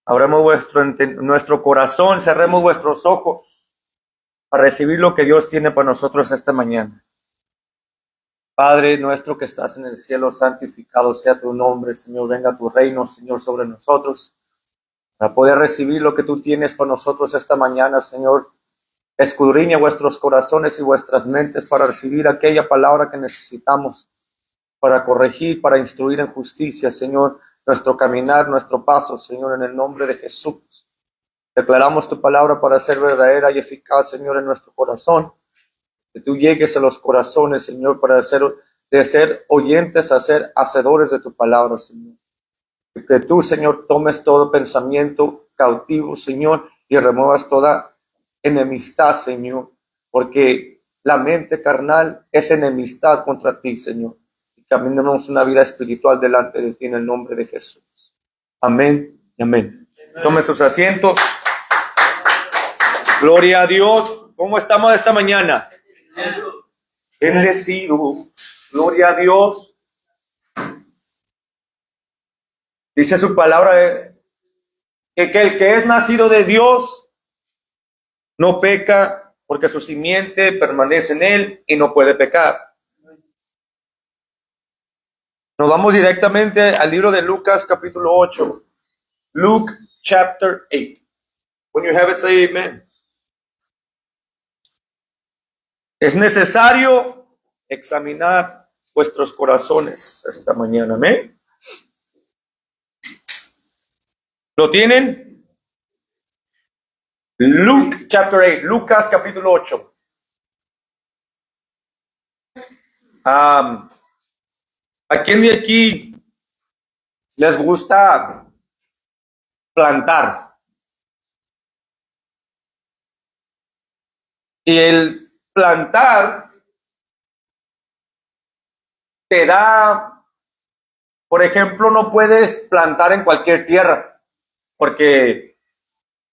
Abramos nuestro corazón, cerremos vuestros ojos para recibir lo que Dios tiene para nosotros esta mañana. Padre nuestro que estás en el cielo, santificado sea tu nombre, Señor. Venga tu reino, Señor, sobre nosotros, para poder recibir lo que tú tienes para nosotros esta mañana, Señor. Escudriña vuestros corazones y vuestras mentes para recibir aquella palabra que necesitamos, para corregir, para instruir en justicia, Señor, nuestro caminar, nuestro paso, Señor, en el nombre de Jesús. Declaramos tu palabra para ser verdadera y eficaz, Señor, en nuestro corazón. Que tú llegues a los corazones, Señor, para de ser oyentes a ser hacedores de tu palabra, Señor. Que tú, Señor, tomes todo pensamiento cautivo, Señor, y remuevas toda enemistad, Señor, porque la mente carnal es enemistad contra ti, Señor. Y caminemos una vida espiritual delante de ti en el nombre de Jesús. Amén y amén. Tomen sus asientos. Gloria a Dios. ¿Cómo estamos esta mañana? Bendecido. Gloria a Dios. Dice su palabra que el que es nacido de Dios no peca, porque su simiente permanece en él y no puede pecar. Nos vamos directamente al libro de Lucas capítulo 8. Luke chapter 8. When you have it, say amen. Es necesario examinar vuestros corazones esta mañana. Amén. ¿Lo tienen? Luke chapter 8, Lucas capítulo 8. ¿A quién de aquí les gusta plantar? Y el plantar te da, por ejemplo, no puedes plantar en cualquier tierra, porque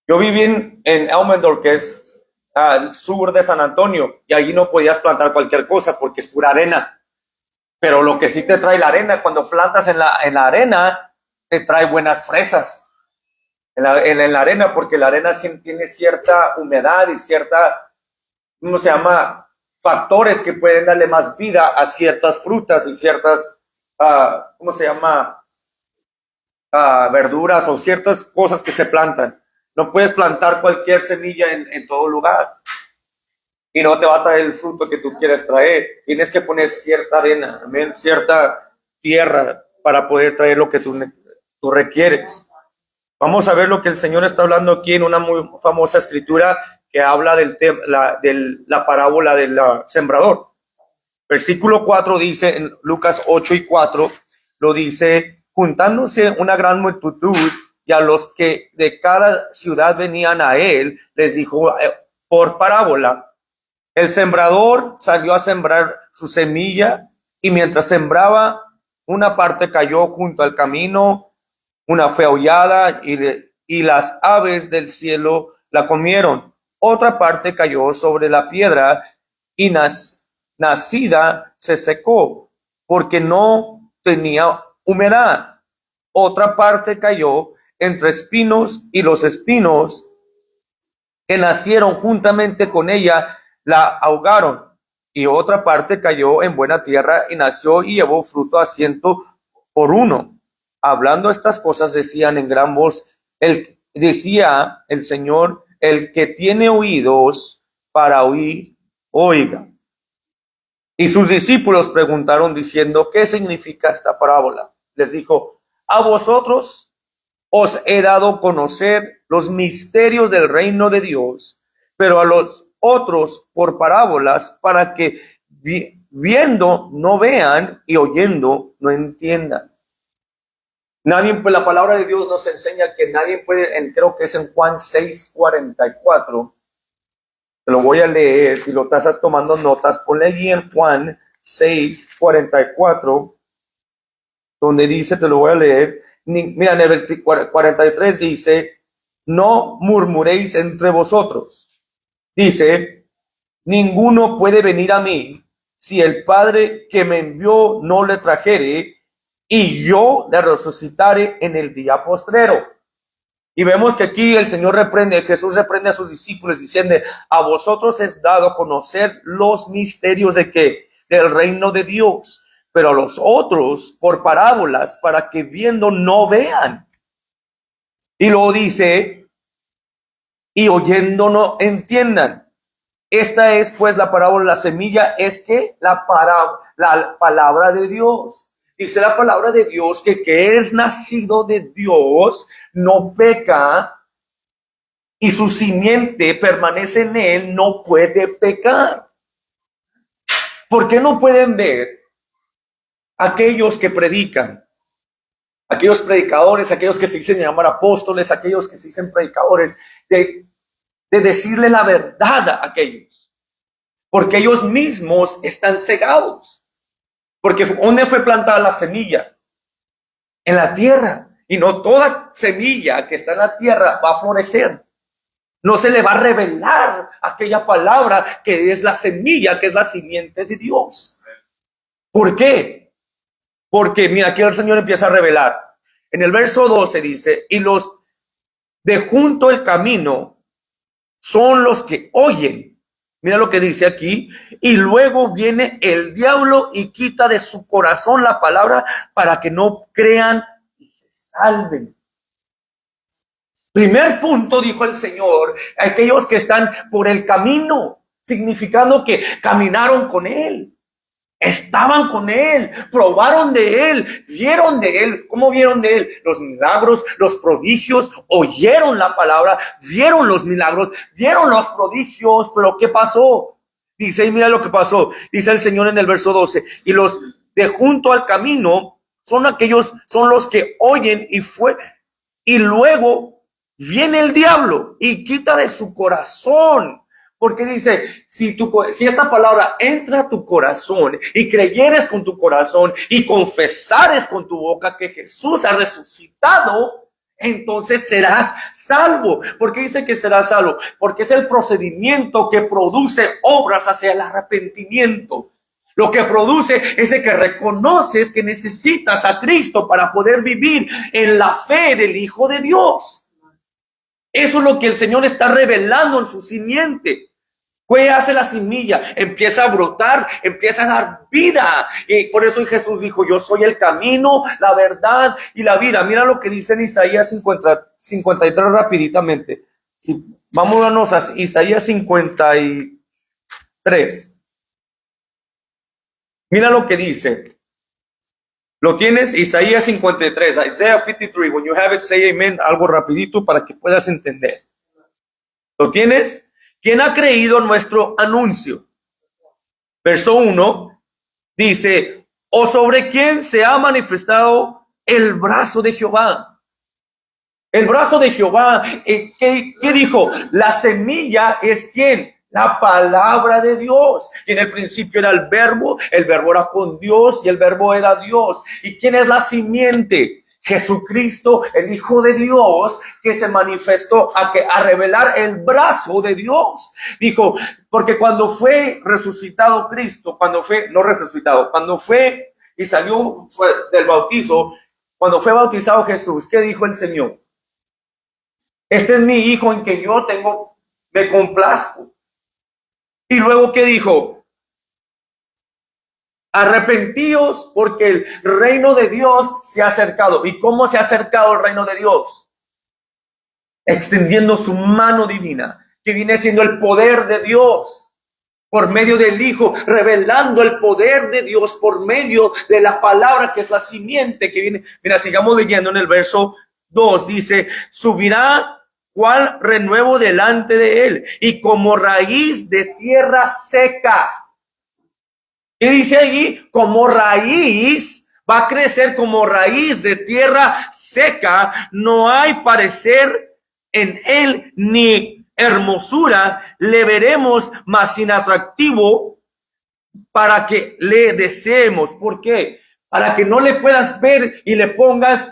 yo viví en Elmendorf, que es al sur de San Antonio, y allí no podías plantar cualquier cosa porque es pura arena. Pero lo que sí te trae la arena, cuando plantas en la arena, te trae buenas fresas. En la arena, porque la arena tiene cierta humedad y cierta, ¿cómo se llama? Factores que pueden darle más vida a ciertas frutas y ciertas, ¿cómo se llama? Verduras o ciertas cosas que se plantan. No puedes plantar cualquier semilla en todo lugar y no te va a traer el fruto que tú quieres traer. Tienes que poner cierta arena, cierta tierra para poder traer lo que tú requieres. Vamos a ver lo que el Señor está hablando aquí en una muy famosa escritura que habla de la parábola del sembrador. Versículo 4 dice, en Lucas 8:4, lo dice: juntándose una gran multitud y a los que de cada ciudad venían a él, les dijo por parábola: el sembrador salió a sembrar su semilla, y mientras sembraba, una parte cayó junto al camino, una fue aullada y las aves del cielo la comieron. Otra parte cayó sobre la piedra y nacida se secó porque no tenía humedad. Otra parte cayó entre espinos y los espinos que nacieron juntamente con ella la ahogaron. Y otra parte cayó en buena tierra y nació y llevó fruto a 100 por 1. Hablando estas cosas decían en gran voz, decía el Señor: el que tiene oídos para oír, oiga. Y sus discípulos preguntaron diciendo: ¿qué significa esta parábola? Les dijo: a vosotros os he dado a conocer los misterios del reino de Dios, pero a los otros por parábolas, para que viendo no vean y oyendo no entiendan. La palabra de Dios nos enseña que nadie puede, creo que es en Juan 6:44, te lo voy a leer, si lo estás tomando notas, ponle allí en Juan 6:44, donde dice, te lo voy a leer, mira, en el 43 dice: no murmuréis entre vosotros. Dice: ninguno puede venir a mí si el Padre que me envió no le trajere, y yo le resucitaré en el día postrero. Y vemos que aquí el Señor reprende, Jesús reprende a sus discípulos diciendo, a vosotros es dado conocer los misterios de qué, del reino de Dios, pero a los otros por parábolas, para que viendo no vean. Y luego dice, y oyendo no entiendan. Esta es pues la parábola, la semilla es que la palabra de Dios. Dice la palabra de Dios que es nacido de Dios no peca y su simiente permanece en él, no puede pecar. ¿Por qué no pueden ver aquellos que predican? Aquellos predicadores, aquellos que se dicen llamar apóstoles, aquellos que se dicen predicadores, de decirle la verdad a aquellos. Porque ellos mismos están cegados. Porque ¿dónde fue plantada la semilla? En la tierra. Y no toda semilla que está en la tierra va a florecer. No se le va a revelar aquella palabra que es la semilla, que es la simiente de Dios. ¿Por qué? Porque mira, aquí el Señor empieza a revelar. En el verso 12 dice, y los de junto al camino son los que oyen. Mira lo que dice aquí. Y luego viene el diablo y quita de su corazón la palabra para que no crean y se salven. Primer punto, dijo el Señor, aquellos que están por el camino, significando que caminaron con Él. Estaban con Él, probaron de Él, vieron de Él. ¿Cómo vieron de Él? Los milagros, los prodigios, oyeron la palabra, vieron los milagros, vieron los prodigios, pero ¿qué pasó? Dice, y mira lo que pasó, dice el Señor en el verso 12, y los de junto al camino son aquellos, son los que oyen y luego viene el diablo y quita de su corazón. Porque dice, si esta palabra entra a tu corazón y creyeres con tu corazón y confesares con tu boca que Jesús ha resucitado, entonces serás salvo. ¿Por qué dice que serás salvo? Porque es el procedimiento que produce obras hacia el arrepentimiento. Lo que produce es de que reconoces que necesitas a Cristo para poder vivir en la fe del Hijo de Dios. Eso es lo que el Señor está revelando en su simiente. ¿Qué hace la semilla? Empieza a brotar, empieza a dar vida. Y por eso Jesús dijo, yo soy el camino, la verdad y la vida. Mira lo que dice en Isaías 53 rapiditamente. Sí, vámonos a Isaías 53. Mira lo que dice. ¿Lo tienes? Isaías 53. Isaiah 53. When you have it, say amen. Algo rapidito para que puedas entender. ¿Lo tienes? ¿Quién ha creído nuestro anuncio? Verso 1 dice, ¿o sobre quién se ha manifestado el brazo de Jehová? El brazo de Jehová, ¿qué dijo? La semilla es ¿quién? La palabra de Dios. Y en el principio era el verbo era con Dios y el verbo era Dios. ¿Y quién es la simiente? Jesucristo, el Hijo de Dios, que se manifestó a revelar el brazo de Dios. Dijo, porque cuando fue resucitado Cristo, cuando fue y salió del bautizo, cuando fue bautizado Jesús, ¿qué dijo el Señor? Este es mi Hijo en que yo me complazco. Y luego, ¿qué dijo? Arrepentíos porque el reino de Dios se ha acercado. ¿Y cómo se ha acercado el reino de Dios? Extendiendo su mano divina, que viene siendo el poder de Dios, por medio del Hijo, revelando el poder de Dios por medio de la palabra que es la simiente que viene. Mira, sigamos leyendo en el verso 2, dice, subirá cual renuevo delante de él y como raíz de tierra seca. ¿Qué dice allí? Como raíz, va a crecer como raíz de tierra seca, no hay parecer en él ni hermosura, le veremos más inatractivo para que le deseemos. ¿Por qué? Para que no le puedas ver y le pongas,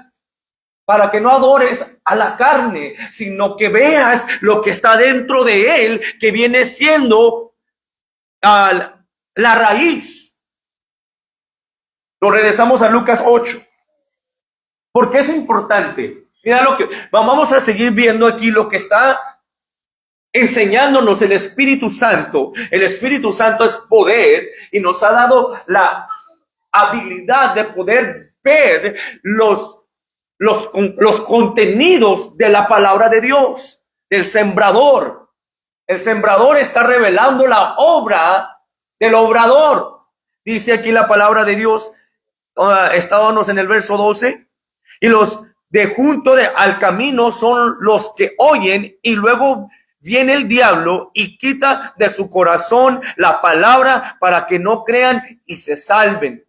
para que no adores a la carne, sino que veas lo que está dentro de él, que viene siendo la raíz. Lo regresamos a Lucas 8. ¿Por qué es importante? Mira lo que vamos a seguir viendo aquí, lo que está enseñándonos el Espíritu Santo. El Espíritu Santo es poder y nos ha dado la habilidad de poder ver los contenidos de la palabra de Dios, del sembrador. El sembrador está revelando la obra del obrador. Dice aquí la palabra de Dios, estábamos en el verso 12, y los de junto al camino son los que oyen, y luego viene el diablo y quita de su corazón la palabra para que no crean y se salven.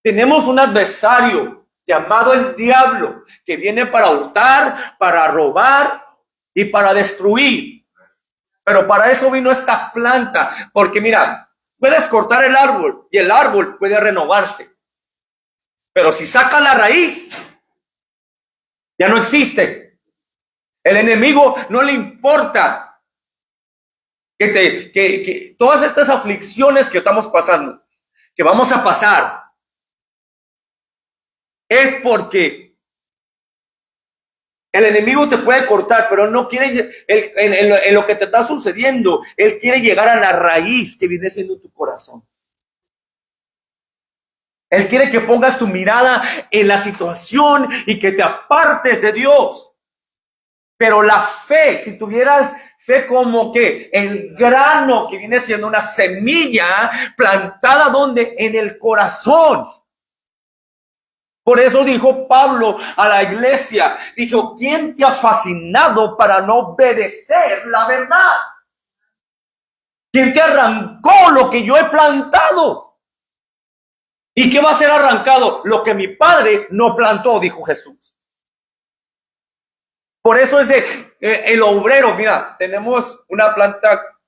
Tenemos un adversario llamado el diablo, que viene para hurtar, para robar y para destruir. Pero para eso vino esta planta, porque mira, puedes cortar el árbol y el árbol puede renovarse. Pero si saca la raíz, ya no existe. El enemigo no le importa que todas estas aflicciones que estamos pasando, que vamos a pasar, es porque el enemigo te puede cortar, pero no quiere, en lo que te está sucediendo, él quiere llegar a la raíz que viene siendo tu corazón. Él quiere que pongas tu mirada en la situación y que te apartes de Dios. Pero la fe, si tuvieras fe como que el grano que viene siendo una semilla plantada donde en el corazón. Por eso dijo Pablo a la iglesia, dijo, ¿quién te ha fascinado para no obedecer la verdad? ¿Quién te arrancó lo que yo he plantado? ¿Y qué va a ser arrancado? Lo que mi padre no plantó, dijo Jesús. Por eso el obrero, mira, tenemos una planta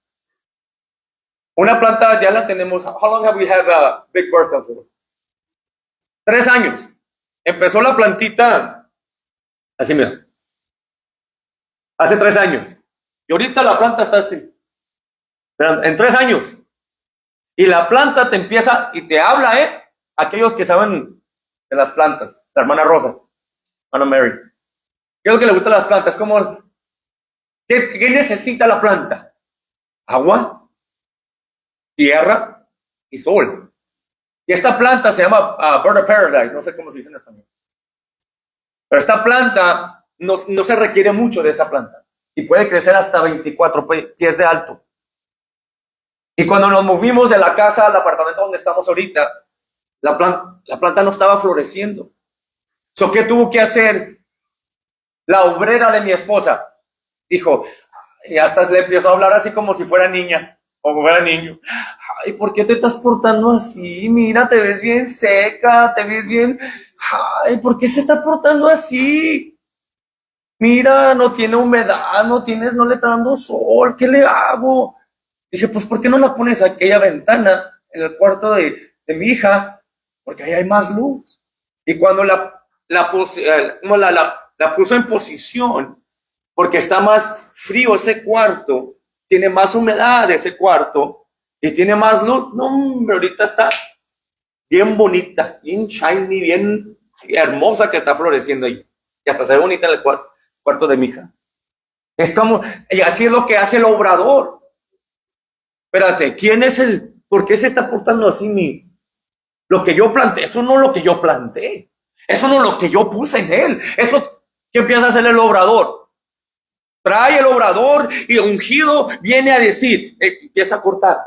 ya la tenemos. How long have we had a Big Bertha for? 3 años. Empezó la plantita, así mira, hace 3 años. Y ahorita la planta está así. En 3 años. Y la planta te empieza y te habla, aquellos que saben de las plantas. La hermana Rosa, hermana Mary. ¿Qué es lo que le gusta a las plantas? ¿Qué necesita la planta? Agua, tierra y sol. Y esta planta se llama Bird of Paradise, no sé cómo se dice en español. Pero esta planta no se requiere mucho de esa planta. Y puede crecer hasta 24 pies de alto. Y cuando nos movimos de la casa al apartamento donde estamos ahorita, la planta no estaba floreciendo. ¿Qué tuvo que hacer la obrera de mi esposa? Dijo, y hasta le empezó a hablar así como si fuera niña o como fuera niño. Ay, ¿por qué te estás portando así? Mira, te ves bien seca, te ves bien. Ay, ¿por qué se está portando así? Mira, no tiene humedad, no le está dando sol, ¿qué le hago? Dije, pues, ¿por qué no la pones a aquella ventana en el cuarto de mi hija? Porque ahí hay más luz. Y cuando la puso en posición, porque está más frío ese cuarto, tiene más humedad ese cuarto y tiene más luz. No, hombre, ahorita está bien bonita, bien shiny, bien hermosa, que está floreciendo ahí. Y hasta se ve bonita en el cuarto de mi hija. Es como, y así es lo que hace el obrador. Espérate, ¿por qué se está portando así lo que yo planté? Eso no es lo que yo planté. Eso no es lo que yo puse en él. Eso, ¿qué empieza a hacer el obrador? Trae el obrador y el ungido viene a decir, empieza a cortar.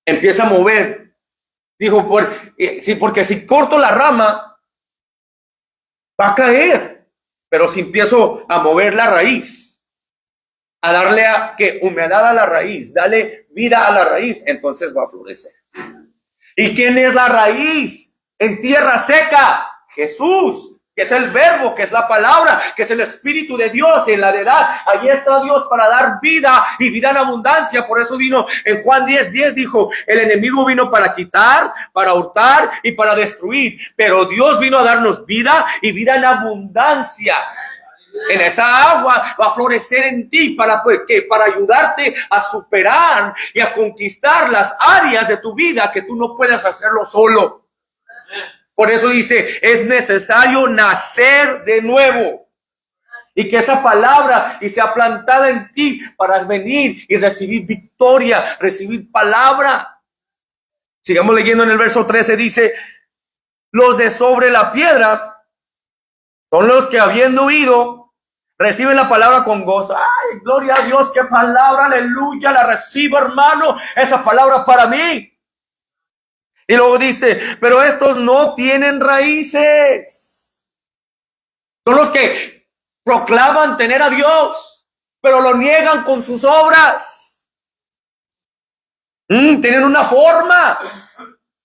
Empieza a mover. Dijo, porque si corto la rama, va a caer. Pero si empiezo a mover la raíz, a darle humedad a la raíz, darle vida a la raíz, entonces va a florecer. ¿Y quién es la raíz en tierra seca? Jesús, que es el verbo, que es la palabra, que es el Espíritu de Dios en la edad. Allí está Dios para dar vida y vida en abundancia. Por eso vino en Juan 10:10, dijo, el enemigo vino para quitar, para hurtar y para destruir. Pero Dios vino a darnos vida y vida en abundancia. En esa agua va a florecer en ti para ayudarte a superar y a conquistar las áreas de tu vida que tú no puedes hacerlo solo. Por eso dice, es necesario nacer de nuevo. Y que esa palabra y sea plantada en ti para venir y recibir victoria, recibir palabra. Sigamos leyendo en el verso 13, dice, los de sobre la piedra son los que habiendo oído, reciben la palabra con gozo. Ay, gloria a Dios, qué palabra, aleluya, la recibo, hermano, esa palabra para mí. Y luego dice, pero estos no tienen raíces. Son los que proclaman tener a Dios, pero lo niegan con sus obras. Tienen una forma.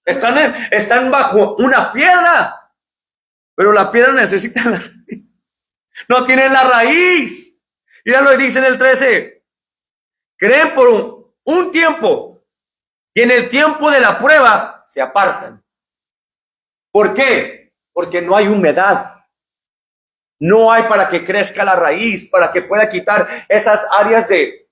Están bajo una piedra, pero la piedra necesita la raíz. No tienen la raíz. Y ya lo dice en el 13. Creen por un tiempo y en el tiempo de la prueba se apartan. ¿Por qué? Porque no hay humedad. No hay para que crezca la raíz, para que pueda quitar esas áreas de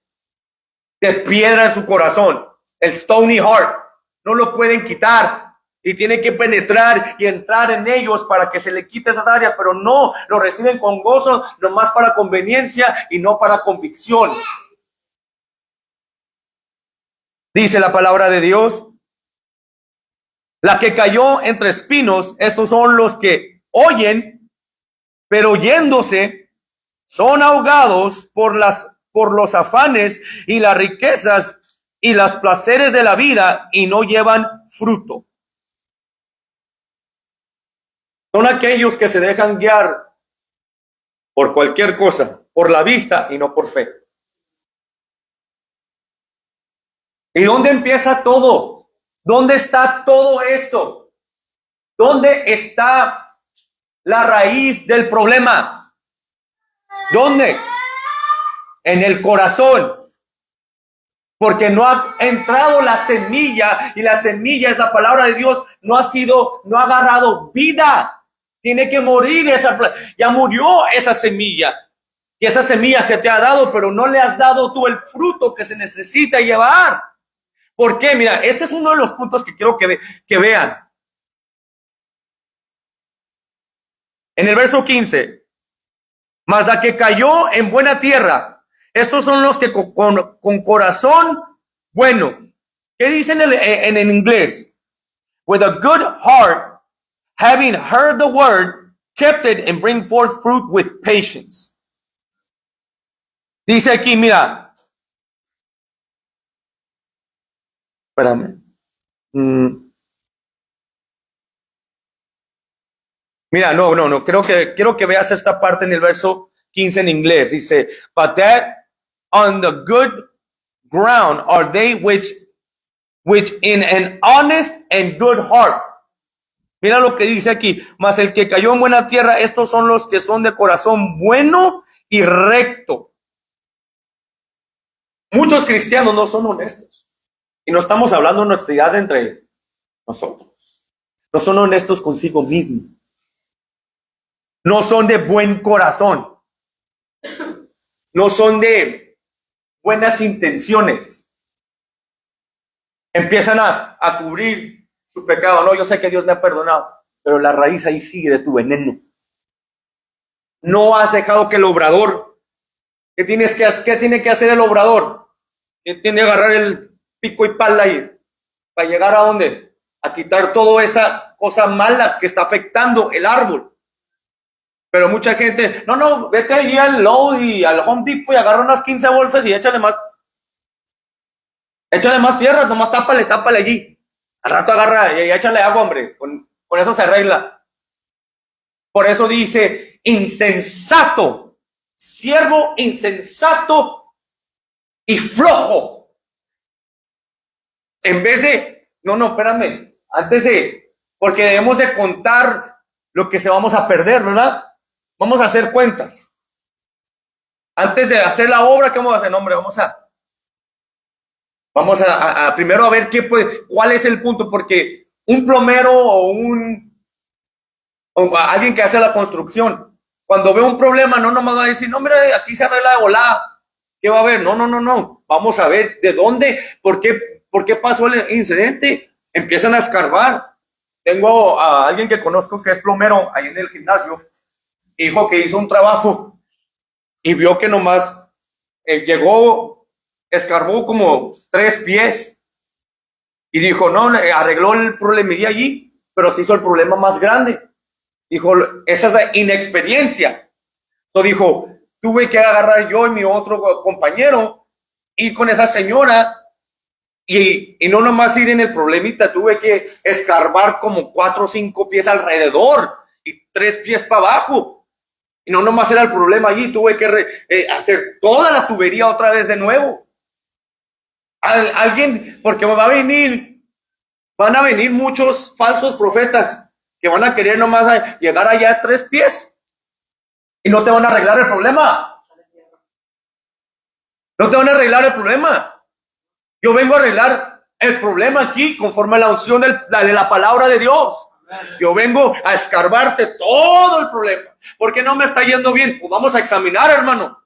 piedra en su corazón. El stony heart. No lo pueden quitar. Y tiene que penetrar y entrar en ellos para que se le quite esas áreas. Pero no, lo reciben con gozo, nomás para conveniencia y no para convicción. Dice la palabra de Dios. La que cayó entre espinos, estos son los que oyen, pero oyéndose, son ahogados por los afanes y las riquezas y los placeres de la vida y no llevan fruto. Son aquellos que se dejan guiar por cualquier cosa, por la vista y no por fe. ¿Y dónde empieza todo? ¿Dónde está todo esto? ¿Dónde está la raíz del problema? ¿Dónde? En el corazón. Porque no ha entrado la semilla, y la semilla es la palabra de Dios, no ha agarrado vida. Tiene que morir ya murió esa semilla. Y esa semilla se te ha dado, pero no le has dado tú el fruto que se necesita llevar. ¿Por qué? Mira, este es uno de los puntos que quiero que vean. En el verso 15, mas la que cayó en buena tierra, estos son los que con corazón bueno. ¿Qué dicen en inglés? With a good heart, having heard the word, kept it and bring forth fruit with patience. Dice aquí, mira. Espérame. Mira, no. Quiero que veas esta parte en el verso 15 en inglés. Dice, but that on the good ground are they which in an honest and good heart. Mira lo que dice aquí. Mas el que cayó en buena tierra, estos son los que son de corazón bueno y recto. Muchos cristianos no son honestos. Y no estamos hablando de honestidad entre nosotros. No son honestos consigo mismos. No son de buen corazón. No son de buenas intenciones. Empiezan a cubrir su pecado. No, yo sé que Dios me ha perdonado, pero la raíz ahí sigue de tu veneno. No has dejado que el obrador, ¿qué tiene que hacer el obrador? Que tiene que agarrar el pico y pala ahí, para llegar a dónde? A quitar toda esa cosa mala que está afectando el árbol. Pero mucha gente, no, vete allí al Lowe's y al Home Depot y agarra unas 15 bolsas y échale más tierra, nomás tápale allí. Al rato agarra y échale agua, hombre, con eso se arregla. Por eso dice, insensato, siervo insensato y flojo. En vez de, espérame, porque debemos de contar lo que se vamos a perder, ¿verdad? Vamos a hacer cuentas. Antes de hacer la obra, ¿qué vamos a hacer? No, hombre, vamos a primero a ver cuál es el punto, porque un plomero o alguien que hace la construcción, cuando ve un problema, no nomás va a decir, no, mira, aquí se arregla de volada. ¿Qué va a haber? No. Vamos a ver de dónde, por qué pasó el incidente. Empiezan a escarbar. Tengo a alguien que conozco que es plomero ahí en el gimnasio. Dijo que hizo un trabajo y vio que nomás llegó, escarbó como 3 pies y dijo, no, arregló el problemilla allí, pero se hizo el problema más grande. Dijo, esa es la inexperiencia. Entonces dijo, tuve que agarrar yo y mi otro compañero, ir con esa señora y no nomás ir en el problemita, tuve que escarbar como 4 o 5 pies alrededor y 3 pies para abajo. Y no nomás era el problema allí, tuve que hacer toda la tubería otra vez de nuevo. Alguien, porque van a venir muchos falsos profetas que van a querer nomás llegar allá a 3 pies y no te van a arreglar el problema. No te van a arreglar el problema. Yo vengo a arreglar el problema aquí conforme a la unción de la palabra de Dios. Yo vengo a escarbarte todo el problema. ¿Por qué no me está yendo bien? Pues vamos a examinar, hermano.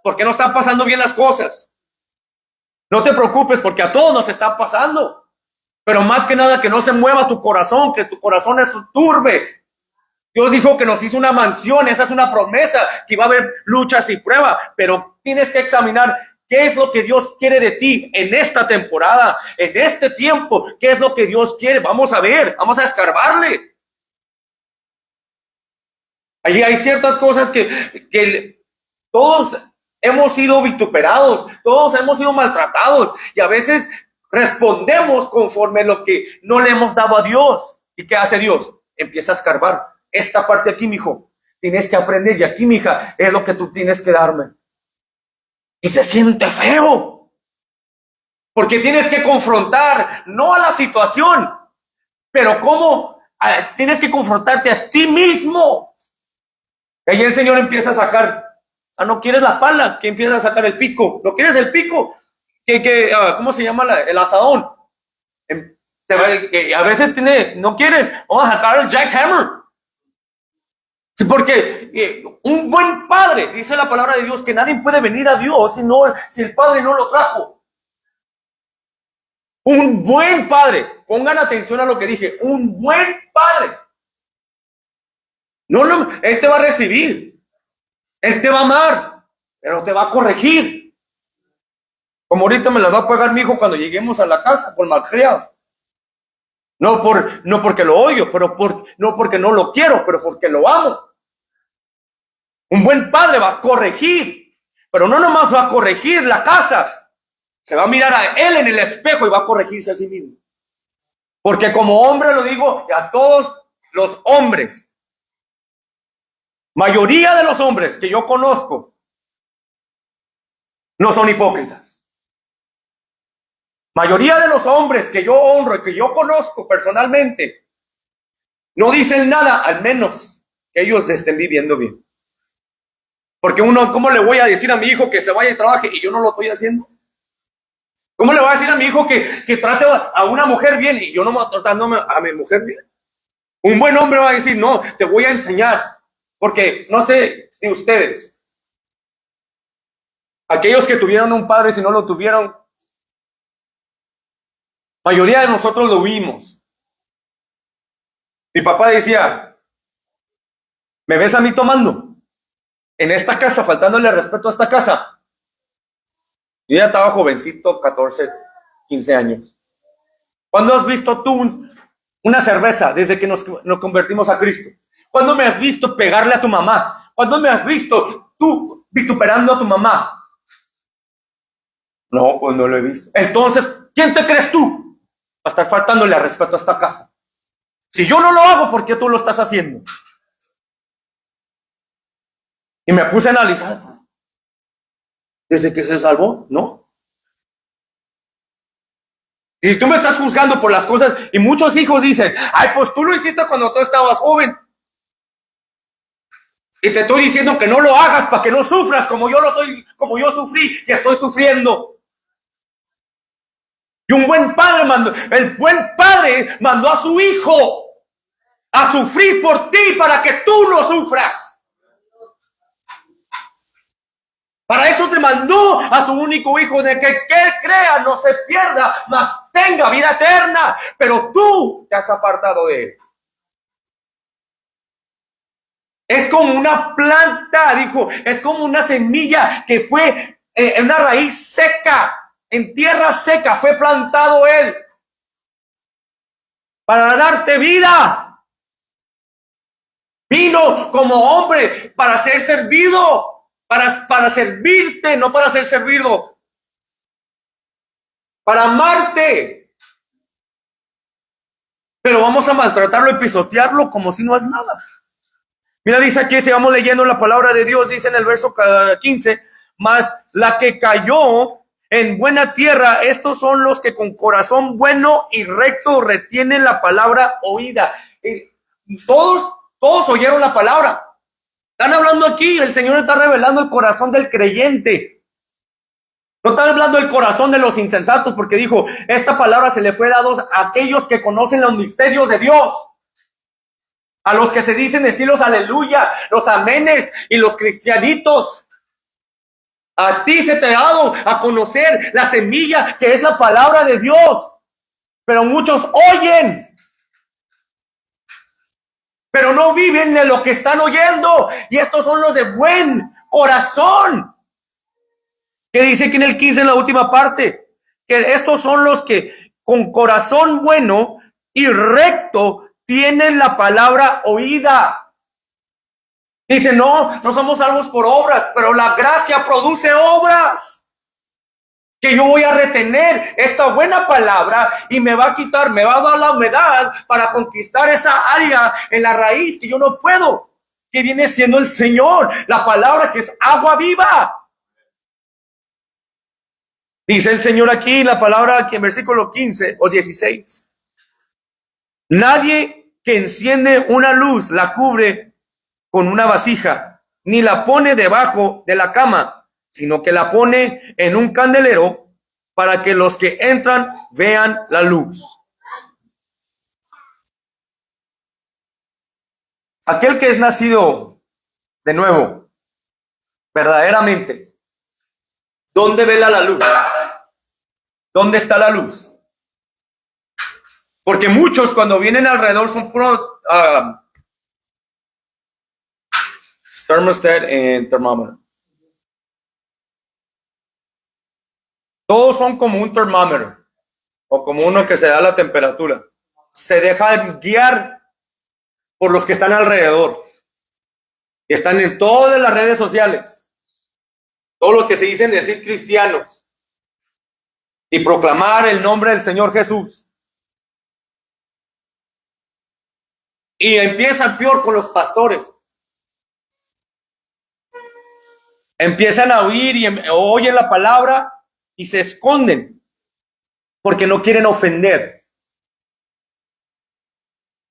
¿Por qué no están pasando bien las cosas? No te preocupes porque a todos nos está pasando. Pero más que nada que no se mueva tu corazón, que tu corazón es turbe. Dios dijo que nos hizo una mansión, esa es una promesa, que iba a haber luchas y pruebas, pero tienes que examinar qué es lo que Dios quiere de ti en esta temporada, en este tiempo, qué es lo que Dios quiere. Vamos a ver, vamos a escarbarle. Allí hay ciertas cosas que todos hemos sido vituperados, todos hemos sido maltratados y a veces respondemos conforme lo que no le hemos dado a Dios. ¿Y qué hace Dios? Empieza a escarbar. Esta parte aquí, mijo, tienes que aprender y aquí, mija, es lo que tú tienes que darme. Y se siente feo. Porque tienes que confrontar, no a la situación, pero cómo tienes que confrontarte a ti mismo. Y ahí el Señor empieza a sacar, no quieres la pala, que empieza a sacar el pico. ¿Lo quieres el pico? ¿Cómo se llama el asadón? Que a veces no quieres, vamos a sacar el jackhammer. Sí, porque un buen padre, dice la palabra de Dios, que nadie puede venir a Dios si el padre no lo trajo. Un buen padre, pongan atención a lo que dije, un buen padre. Él te va a recibir, él te va a amar, pero te va a corregir. Como ahorita me las va a pagar mi hijo cuando lleguemos a la casa por malcriado. No porque lo odio, no porque no lo quiero, pero porque lo amo. Un buen padre va a corregir, pero no nomás va a corregir la casa, se va a mirar a él en el espejo y va a corregirse a sí mismo. Porque como hombre lo digo a todos los hombres, mayoría de los hombres que yo conozco no son hipócritas. Mayoría de los hombres que yo honro y que yo conozco personalmente no dicen nada, al menos que ellos estén viviendo bien. Porque ¿cómo le voy a decir a mi hijo que se vaya y trabaje y yo no lo estoy haciendo? ¿Cómo le voy a decir a mi hijo que trate a una mujer bien y yo no me estoy tratando a mi mujer bien? Un buen hombre va a decir, no, te voy a enseñar. Porque no sé si ustedes, aquellos que tuvieron un padre, si no lo tuvieron, mayoría de nosotros lo vimos. Mi papá decía, ¿me ves a mí tomando? En esta casa, faltándole respeto a esta casa. Yo ya estaba jovencito, 14, 15 años. ¿Cuándo has visto tú una cerveza desde que nos convertimos a Cristo? ¿Cuándo me has visto pegarle a tu mamá? ¿Cuándo me has visto tú vituperando a tu mamá? No, pues no lo he visto. Entonces, ¿quién te crees tú para estar faltándole al respeto a esta casa? Si yo no lo hago, ¿por qué tú lo estás haciendo? Y me puse a analizar. Desde que se salvó, ¿no? Y si tú me estás juzgando por las cosas, y muchos hijos dicen, ay, pues tú lo hiciste cuando tú estabas joven. Y te estoy diciendo que no lo hagas para que no sufras como yo sufrí y estoy sufriendo. Y el buen padre mandó a su hijo a sufrir por ti para que tú no sufras. Para eso te mandó a su único hijo, de que crea no se pierda, mas tenga vida eterna. Pero tú te has apartado de él. Es como una planta, dijo, es como una semilla que fue en una raíz seca, en tierra seca, fue plantado él para darte vida. Vino como hombre para ser servido. Para servirte, no para ser servido. Para amarte. Pero vamos a maltratarlo y pisotearlo como si no es nada. Mira, dice aquí, si vamos leyendo la palabra de Dios, dice en el verso 15, mas la que cayó en buena tierra, estos son los que con corazón bueno y recto retienen la palabra oída. Todos oyeron la palabra. Están hablando aquí, el Señor está revelando el corazón del creyente. No está hablando del corazón de los insensatos, porque dijo, esta palabra se le fue dada a aquellos que conocen los misterios de Dios. A los que se dicen decir los aleluya, los amenes y los cristianitos. A ti se te ha dado a conocer la semilla que es la palabra de Dios. Pero muchos oyen, pero no viven de lo que están oyendo. Y estos son los de buen corazón. Que dice aquí en el 15, en la última parte, que estos son los que con corazón bueno y recto tienen la palabra oída. Dice, no somos salvos por obras, pero la gracia produce obras. Que yo voy a retener esta buena palabra y me va a quitar, me va a dar la humedad para conquistar esa área en la raíz que yo no puedo, que viene siendo el Señor, la palabra que es agua viva. Dice el Señor aquí, la palabra aquí en versículo 15 o 16. Nadie que enciende una luz la cubre con una vasija, ni la pone debajo de la cama, sino que la pone en un candelero para que los que entran vean la luz. Aquel que es nacido de nuevo, verdaderamente, ¿dónde vela la luz? ¿Dónde está la luz? Porque muchos cuando vienen alrededor son puro thermostat y termómetro. Todos son como un termómetro o como uno que se da la temperatura. Se dejan guiar por los que están alrededor. Y están en todas las redes sociales. Todos los que se dicen decir cristianos. Y proclamar el nombre del Señor Jesús. Y empieza peor con los pastores. Empiezan a oír y oyen la palabra y se esconden porque no quieren ofender.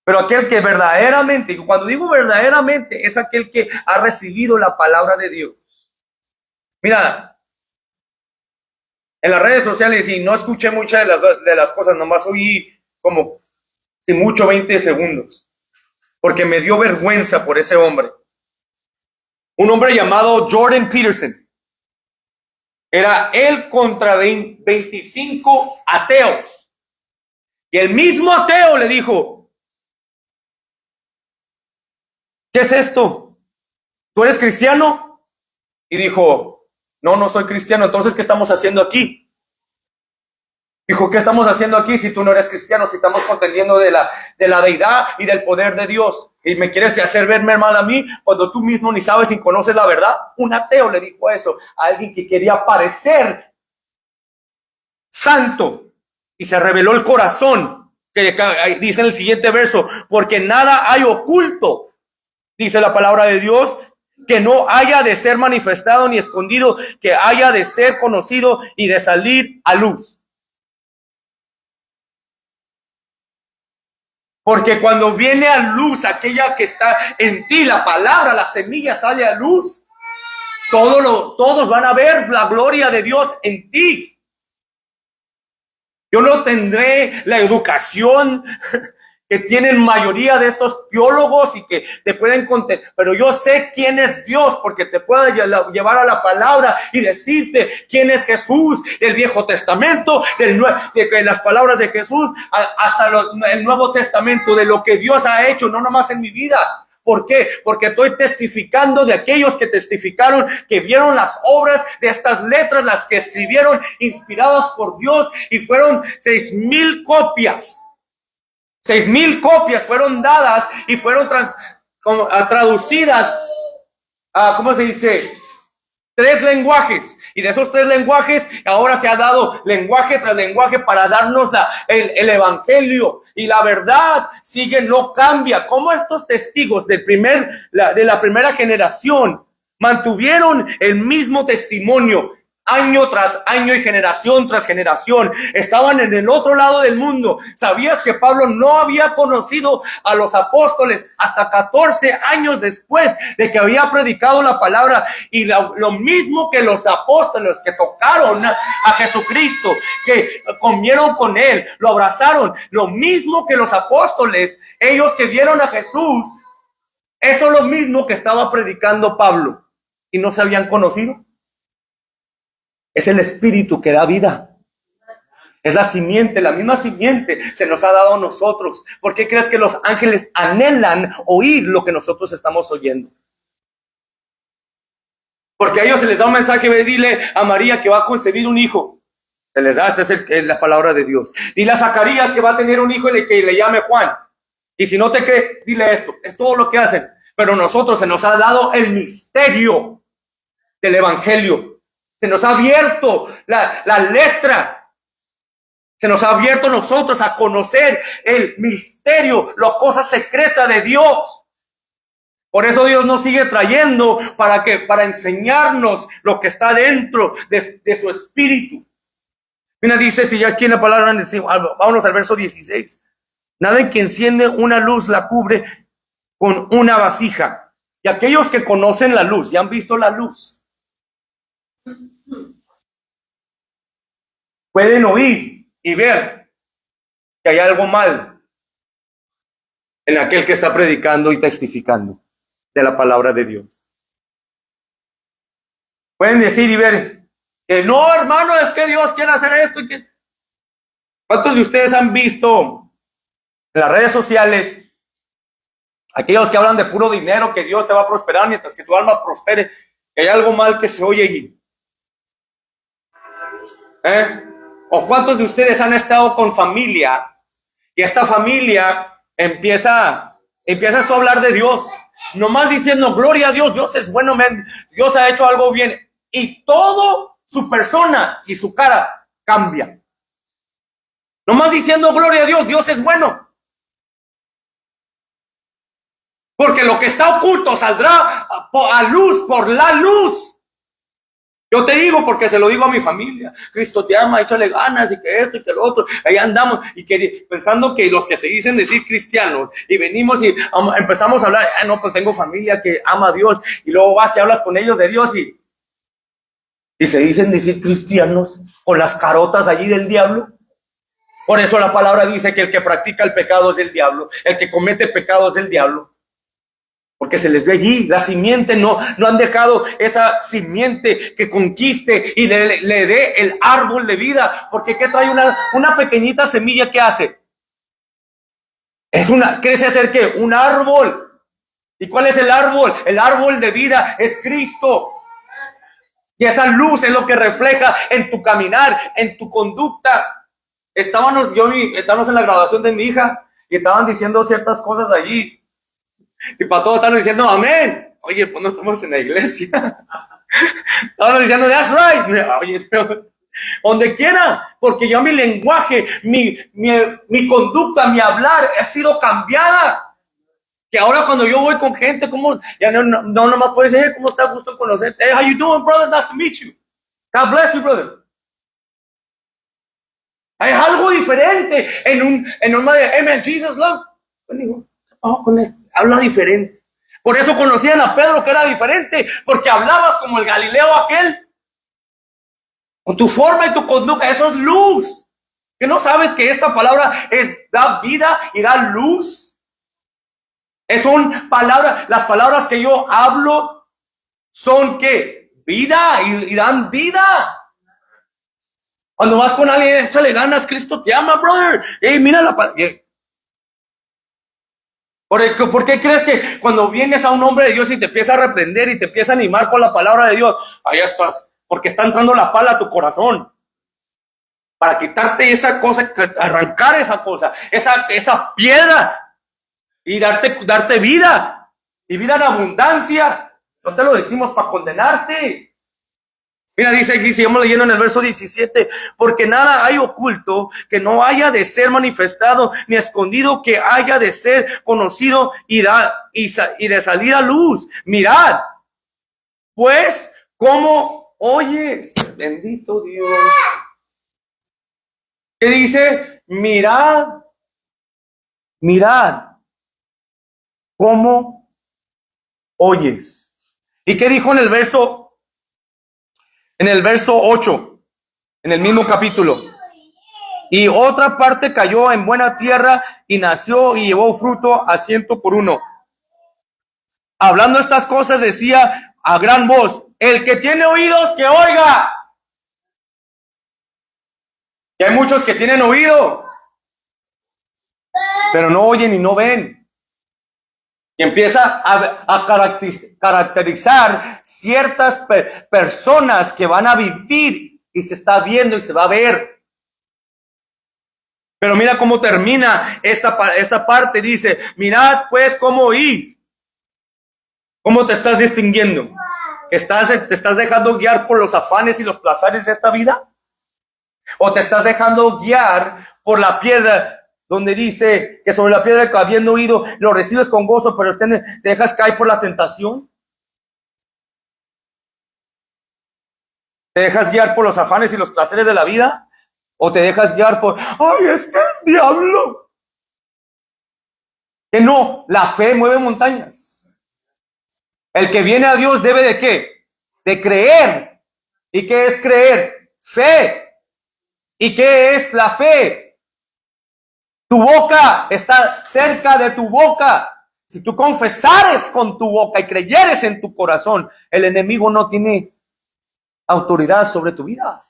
Pero aquel que verdaderamente, y cuando digo verdaderamente, es aquel que ha recibido la palabra de Dios. Mira, en las redes sociales, y no escuché muchas de las cosas, nomás oí como, si mucho, 20 segundos, porque me dio vergüenza por ese hombre. Un hombre llamado Jordan Peterson. Era él contra 25 ateos. Y el mismo ateo le dijo, ¿qué es esto? ¿Tú eres cristiano? Y dijo, no soy cristiano. Entonces, ¿qué estamos haciendo aquí? Dijo, ¿qué estamos haciendo aquí si tú no eres cristiano? Si estamos contendiendo de la deidad y del poder de Dios. Y me quieres hacer verme mal a mí cuando tú mismo ni sabes ni conoces la verdad. Un ateo le dijo eso a alguien que quería parecer santo. Y se reveló el corazón. Que dice en el siguiente verso, porque nada hay oculto, dice la palabra de Dios, que no haya de ser manifestado ni escondido, que haya de ser conocido y de salir a luz. Porque cuando viene a luz aquella que está en ti, la palabra, la semilla sale a luz, todos van a ver la gloria de Dios en ti. Yo no tendré la educación que tienen mayoría de estos teólogos y que te pueden contar, pero yo sé quién es Dios porque te puedo llevar a la palabra y decirte quién es Jesús del Viejo Testamento, de las palabras de Jesús hasta el Nuevo Testamento, de lo que Dios ha hecho, no nomás en mi vida. ¿Por qué? Porque estoy testificando de aquellos que testificaron, que vieron las obras de estas letras, las que escribieron inspiradas por Dios, y fueron 6,000 copias. 6,000 copias fueron dadas y fueron traducidas a, ¿cómo se dice? 3 lenguajes. Y de esos 3 lenguajes, ahora se ha dado lenguaje tras lenguaje para darnos el evangelio. Y la verdad sigue, no cambia. Como estos testigos de la primera generación mantuvieron el mismo testimonio año tras año y generación tras generación. Estaban en el otro lado del mundo. ¿Sabías que Pablo no había conocido a los apóstoles hasta 14 años después de que había predicado la palabra? Y lo mismo que los apóstoles que tocaron a Jesucristo, que comieron con él, lo abrazaron, lo mismo que los apóstoles, ellos que vieron a Jesús, eso es lo mismo que estaba predicando Pablo, y no se habían conocido. Es el Espíritu que da vida. Es la simiente, la misma simiente se nos ha dado a nosotros. ¿Por qué crees que los ángeles anhelan oír lo que nosotros estamos oyendo? Porque a ellos se les da un mensaje: ve, dile a María que va a concebir un hijo. Se les da, esta es la palabra de Dios. Dile a Zacarías que va a tener un hijo y que le llame Juan. Y si no te cree, dile esto. Es todo lo que hacen. Pero a nosotros se nos ha dado el misterio del evangelio. Se nos ha abierto la letra. Se nos ha abierto a nosotros a conocer el misterio, la cosa secreta de Dios. Por eso Dios nos sigue trayendo para enseñarnos lo que está dentro de su espíritu. Mira, dice, si ya aquí en la palabra, vámonos al verso 16. Nada en que enciende una luz la cubre con una vasija. Y aquellos que conocen la luz, ya han visto la luz, pueden oír y ver que hay algo mal en aquel que está predicando y testificando de la palabra de Dios. Pueden decir y ver que no, hermano, es que Dios quiere hacer esto. ¿Cuántos de ustedes han visto en las redes sociales aquellos que hablan de puro dinero, que Dios te va a prosperar mientras que tu alma prospere, que hay algo mal que se oye allí? ¿O cuántos de ustedes han estado con familia y esta familia empieza esto a hablar de Dios, nomás diciendo gloria a Dios, Dios es bueno, Dios ha hecho algo bien, y todo su persona y su cara cambia, nomás diciendo gloria a Dios, Dios es bueno, porque lo que está oculto saldrá a luz por la luz. Yo te digo porque se lo digo a mi familia: Cristo te ama, échale ganas, y que esto y que lo otro. Ahí andamos y pensando que los que se dicen decir cristianos, y venimos y empezamos a hablar, no, pues tengo familia que ama a Dios, y luego vas y hablas con ellos de Dios y se dicen decir cristianos con las carotas allí del diablo. Por eso la palabra dice que el que practica el pecado es el diablo, el que comete pecado es el diablo. Porque se les ve allí, la simiente, no han dejado esa simiente que conquiste y le dé el árbol de vida. Porque ¿qué trae una pequeñita semilla? ¿Qué hace? Crece a ser ¿qué? Un árbol. ¿Y cuál es el árbol? El árbol de vida es Cristo. Y esa luz es lo que refleja en tu caminar, en tu conducta. Estábamos en la graduación de mi hija y estaban diciendo ciertas cosas allí. Y para todos están diciendo amén. Oye, pues no estamos en la iglesia. Estaban diciendo that's right. Oye, donde quiera, porque ya mi lenguaje, mi conducta, mi hablar ha sido cambiada. Que ahora cuando yo voy con gente, como ya no nomás puedes decir, ¿cómo está? Gusto conocerte. Hey, how you doing, brother? Nice to meet you. God bless you, brother. Hay algo diferente en un de amen, Jesus love. Con él. Habla diferente. Por eso conocían a Pedro, que era diferente, porque hablabas como el Galileo aquel. Con tu forma y tu conducta, eso es luz. ¿Que no sabes que esta palabra da vida y da luz? Son palabras, las palabras que yo hablo son que vida y dan vida. Cuando vas con alguien, échale ganas, Cristo te ama, brother. Hey, mira la palabra. ¿Por qué crees que cuando vienes a un hombre de Dios y te empieza a reprender y te empieza a animar con la palabra de Dios, allá estás? Porque está entrando la pala a tu corazón. Para quitarte esa cosa, arrancar esa cosa, esa piedra y darte vida. Y vida en abundancia. No te lo decimos para condenarte. Mira, dice aquí, sigamos leyendo en el verso 17, porque nada hay oculto que no haya de ser manifestado, ni escondido que haya de ser conocido y de salir a luz. Mirad, pues, ¿cómo oyes? Bendito Dios. ¿Qué dice? Mirad, ¿cómo oyes? ¿Y qué dijo en el verso 8, en el mismo capítulo? Y otra parte cayó en buena tierra y nació y llevó fruto a 100 por 1. Hablando estas cosas decía a gran voz, el que tiene oídos que oiga. Y hay muchos que tienen oído, pero no oyen y no ven. Y empieza a caracterizar ciertas personas que van a vivir y se está viendo y se va a ver. Pero mira cómo termina esta parte. Dice, mirad pues cómo oís. ¿Cómo te estás distinguiendo? ¿Te estás dejando guiar por los afanes y los placeres de esta vida? ¿O te estás dejando guiar por la piedra donde dice que sobre la piedra que habiendo oído lo recibes con gozo, pero te dejas caer por la tentación? ¿Te dejas guiar por los afanes y los placeres de la vida? ¿O te dejas guiar por, ay, es que el diablo? Que no, la fe mueve montañas. El que viene a Dios debe de ¿qué? De creer. ¿Y qué es creer? Fe. ¿Y qué es la fe? Tu boca está cerca de tu boca. Si tú confesares con tu boca y creyeres en tu corazón, el enemigo no tiene autoridad sobre tu vida.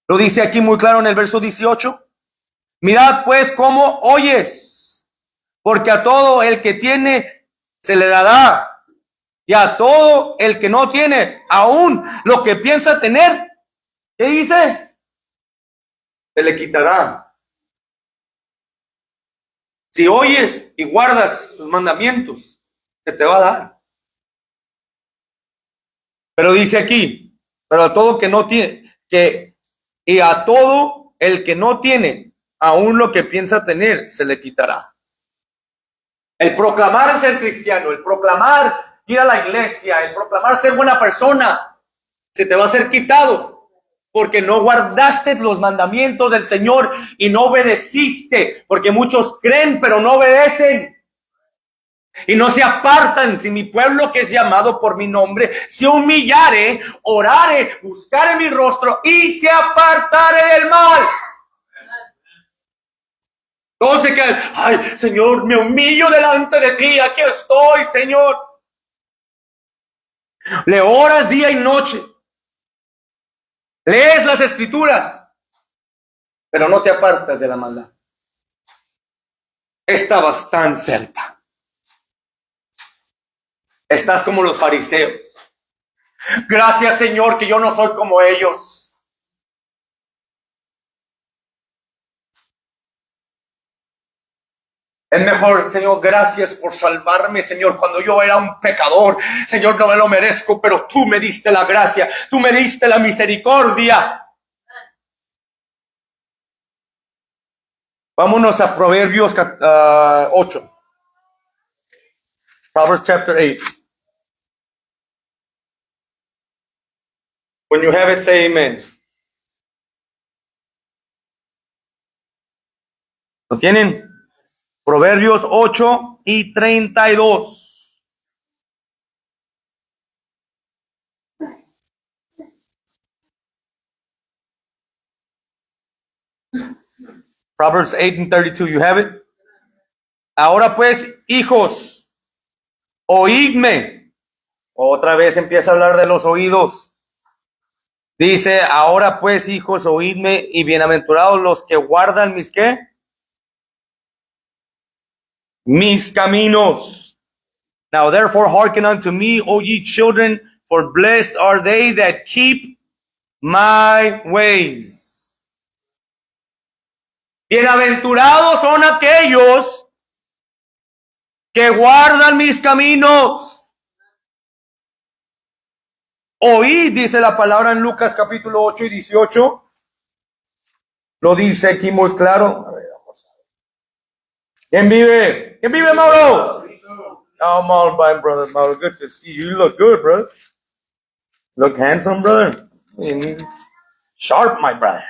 Lo dice aquí muy claro en el verso 18. Mirad pues cómo oyes, porque a todo el que tiene se le dará, y a todo el que no tiene, aún lo que piensa tener, ¿qué dice? Se le quitará. Si oyes y guardas sus mandamientos, se te va a dar. Pero dice aquí, pero a todo que no tiene, y a todo el que no tiene, aún lo que piensa tener, se le quitará. El proclamar ser cristiano, el proclamar ir a la iglesia, el proclamar ser buena persona, se te va a ser quitado. Porque no guardaste los mandamientos del Señor y no obedeciste. Porque muchos creen, pero no obedecen. Y no se apartan. Si mi pueblo que es llamado por mi nombre se humillare, orare, buscare mi rostro y se apartare del mal. Todos se quedan, ay, Señor, me humillo delante de ti. Aquí estoy, Señor. Le oras día y noche. Lees las escrituras, pero no te apartas de la maldad. Estabas tan cerca. Estás como los fariseos. Gracias, Señor, que yo no soy como ellos. Es mejor, Señor, gracias por salvarme, Señor, cuando yo era un pecador. Señor, no me lo merezco, pero tú me diste la gracia, tú me diste la misericordia. Vámonos a Proverbios 8. Proverbs chapter 8. When you have it, say amen. ¿Lo tienen? Proverbios 8 y 32. Proverbs 8:32, you have it. Ahora pues, hijos, oídme. Otra vez empieza a hablar de los oídos. Dice, ahora pues, hijos, oídme, y bienaventurados los que guardan mis, ¿qué? Mis caminos. Now therefore hearken unto me, O ye children, for blessed are they that keep my ways. Bienaventurados son aquellos que guardan mis caminos. Oíd, dice la palabra en Lucas capítulo 8 y 18. Lo dice aquí muy claro. A ver, vamos a ver. ¿Quién vive? ¿Quién vive, Mauro? Oh, Mauro, my brother. Mauro, good to see you. You look good, brother. Look handsome, brother. And sharp, my brother.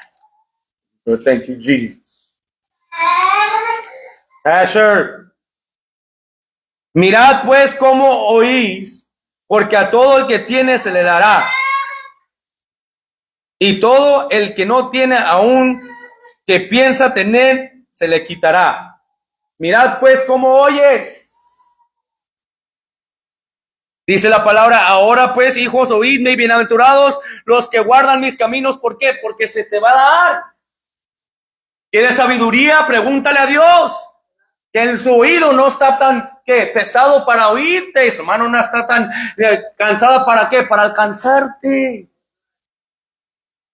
Oh, thank you, Jesus. Asher. Mirad pues cómo oís, porque a todo el que tiene se le dará, y todo el que no tiene aún que piensa tener se le quitará. Mirad pues cómo oyes. Dice la palabra, ahora pues, hijos, oídme, y bienaventurados los que guardan mis caminos. ¿Por qué? Porque se te va a dar. ¿Quieres sabiduría? Pregúntale a Dios. Que en su oído no está tan pesado para oírte, su mano no está tan cansada para qué, para alcanzarte.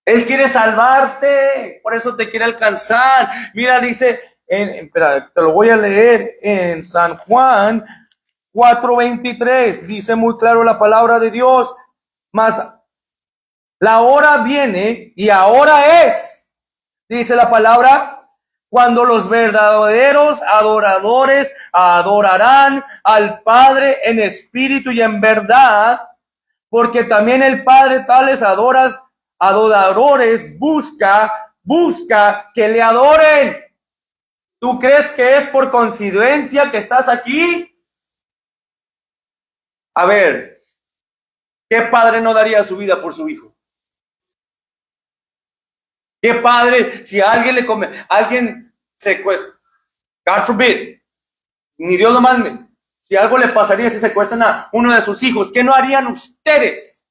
Él quiere salvarte, por eso te quiere alcanzar. Mira, dice, espera, te lo voy a leer en San Juan 4:23, dice muy claro la palabra de Dios, mas la hora viene y ahora es, dice la palabra, cuando los verdaderos adoradores adorarán al Padre en espíritu y en verdad, porque también el Padre tales adoradores busca que le adoren. ¿Tú crees que es por coincidencia que estás aquí? A ver, ¿qué padre no daría su vida por su hijo? ¿Qué padre, si a alguien secuestra, God forbid, ni Dios lo mande, si algo le pasaría si secuestran a uno de sus hijos, ¿qué no harían ustedes?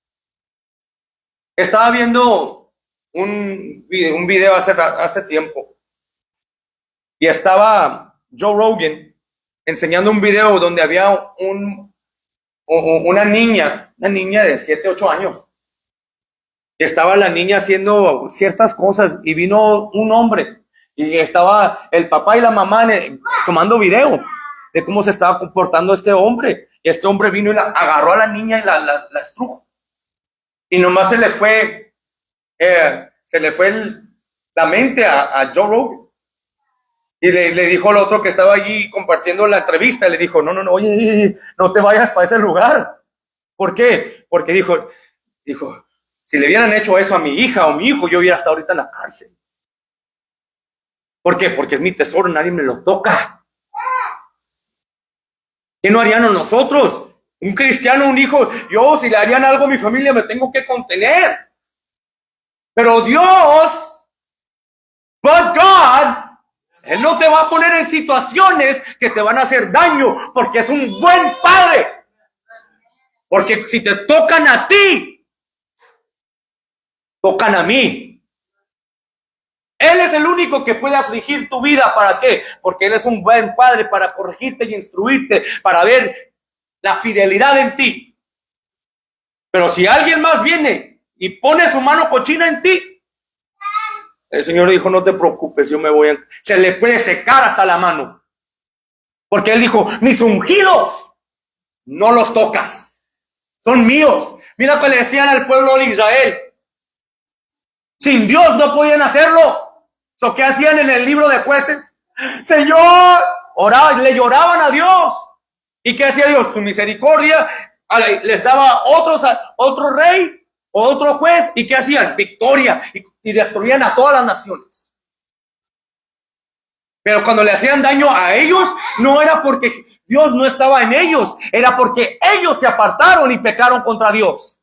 Estaba viendo un video hace tiempo y estaba Joe Rogan enseñando un video donde había una niña de 7, 8 años. Estaba la niña haciendo ciertas cosas y vino un hombre y estaba el papá y la mamá tomando video de cómo se estaba comportando este hombre. Y este hombre vino y agarró a la niña y la estrujo. Y nomás se le fue la mente a Joe Rogan. Y le dijo al otro que estaba allí compartiendo la entrevista, le dijo, no, oye, no te vayas para ese lugar. ¿Por qué? Porque dijo, si le hubieran hecho eso a mi hija o mi hijo, yo hubiera estado ahorita en la cárcel. ¿Por qué? Porque es mi tesoro, nadie me lo toca. ¿Qué no harían a nosotros? Un cristiano, un hijo, yo si le harían algo a mi familia me tengo que contener. Pero Dios, but God, Él no te va a poner en situaciones que te van a hacer daño, porque es un buen padre. Porque si te tocan a ti, tocan a mí. Él es el único que puede afligir tu vida. ¿Para qué? Porque Él es un buen padre para corregirte y instruirte, para ver la fidelidad en ti. Pero si alguien más viene y pone su mano cochina en ti, el Señor dijo, no te preocupes, yo me voy se le puede secar hasta la mano. Porque Él dijo, mis ungidos no los tocas, son míos. Mira que le decían al pueblo de Israel, sin Dios no podían hacerlo. ¿So qué hacían en el libro de Jueces? Señor, oraban, le lloraban a Dios. ¿Y qué hacía Dios? Su misericordia les daba otro rey o otro juez. ¿Y qué hacían? Victoria. Y destruían a todas las naciones. Pero cuando le hacían daño a ellos, no era porque Dios no estaba en ellos, era porque ellos se apartaron y pecaron contra Dios.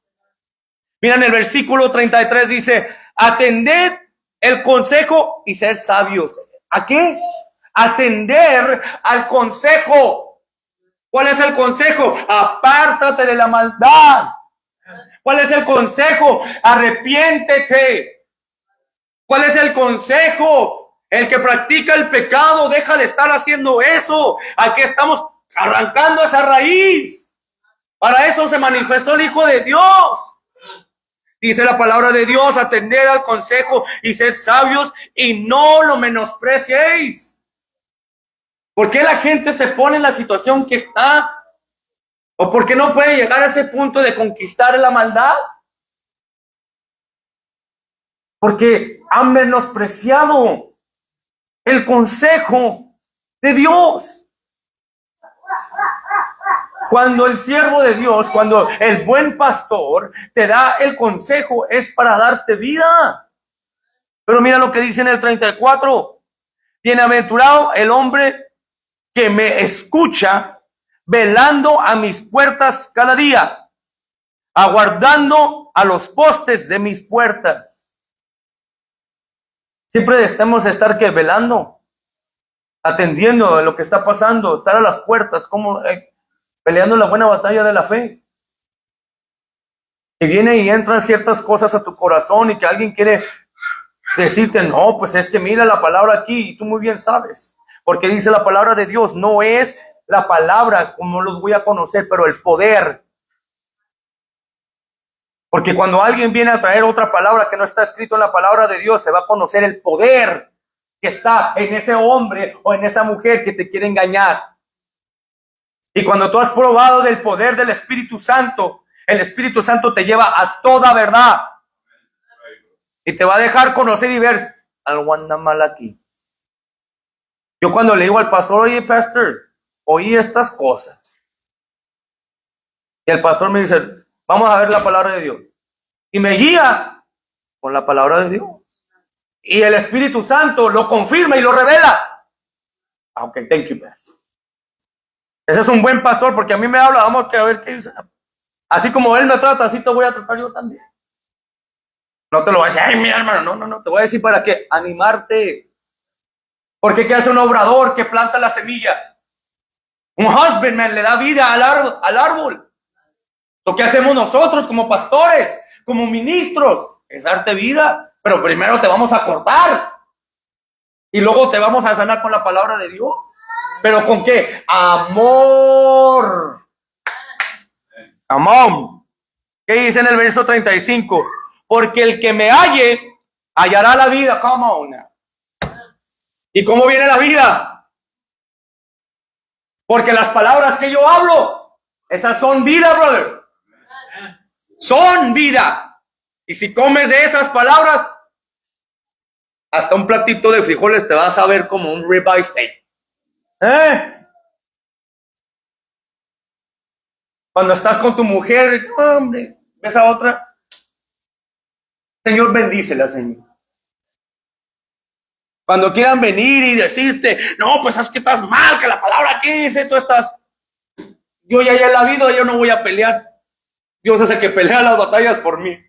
Miren el versículo 33 dice, atended el consejo y ser sabios. ¿A qué? Atender al consejo. ¿Cuál es el consejo? Apártate de la maldad. ¿Cuál es el consejo? Arrepiéntete. ¿Cuál es el consejo? El que practica el pecado deja de estar haciendo eso. Aquí estamos arrancando esa raíz. Para eso se manifestó el Hijo de Dios. Dice la palabra de Dios, atender al consejo y ser sabios y no lo menospreciéis. ¿Por qué la gente se pone en la situación que está? ¿O por qué no puede llegar a ese punto de conquistar la maldad? Porque han menospreciado el consejo de Dios. Cuando el siervo de Dios, cuando el buen pastor te da el consejo, es para darte vida. Pero mira lo que dice en el 34. Bienaventurado el hombre que me escucha, velando a mis puertas cada día, aguardando a los postes de mis puertas. Siempre debemos estar que velando, atendiendo a lo que está pasando, estar a las puertas, como peleando la buena batalla de la fe. Que viene y entran ciertas cosas a tu corazón y que alguien quiere decirte, no, pues es que mira la palabra aquí y tú muy bien sabes. Porque dice la palabra de Dios, no es la palabra como los voy a conocer, pero el poder. Porque cuando alguien viene a traer otra palabra que no está escrito en la palabra de Dios, se va a conocer el poder que está en ese hombre o en esa mujer que te quiere engañar. Y cuando tú has probado del poder del Espíritu Santo, el Espíritu Santo te lleva a toda verdad. Y te va a dejar conocer y ver algo anda mal aquí. Yo cuando le digo al pastor, oye, pastor, oí estas cosas. Y el pastor me dice, vamos a ver la palabra de Dios. Y me guía con la palabra de Dios. Y el Espíritu Santo lo confirma y lo revela. Ok, thank you, pastor. Ese es un buen pastor porque a mí me habla, vamos a ver qué dice. Así como él me trata, así te voy a tratar yo también. No te lo voy a decir, ay, mira hermano, no, te voy a decir para qué, animarte. Porque ¿qué hace un obrador que planta la semilla? Un husbandman le da vida al árbol. Lo que hacemos nosotros como pastores, como ministros, es darte vida. Pero primero te vamos a cortar. Y luego te vamos a sanar con la palabra de Dios. ¿Pero con qué? Amor. Amor. ¿Qué dice en el verso 35? Porque el que me halle, hallará la vida. Come on. ¿Y cómo viene la vida? Porque las palabras que yo hablo, esas son vida, brother. Son vida. Y si comes de esas palabras, hasta un platito de frijoles te vas a ver como un ribeye steak. Cuando estás con tu mujer, hombre, ves a otra. Señor, bendícela, Señor. Cuando quieran venir y decirte, no, pues es que estás mal, que la palabra aquí dice, tú estás. Yo ya en la vida, yo no voy a pelear. Dios es el que pelea las batallas por mí.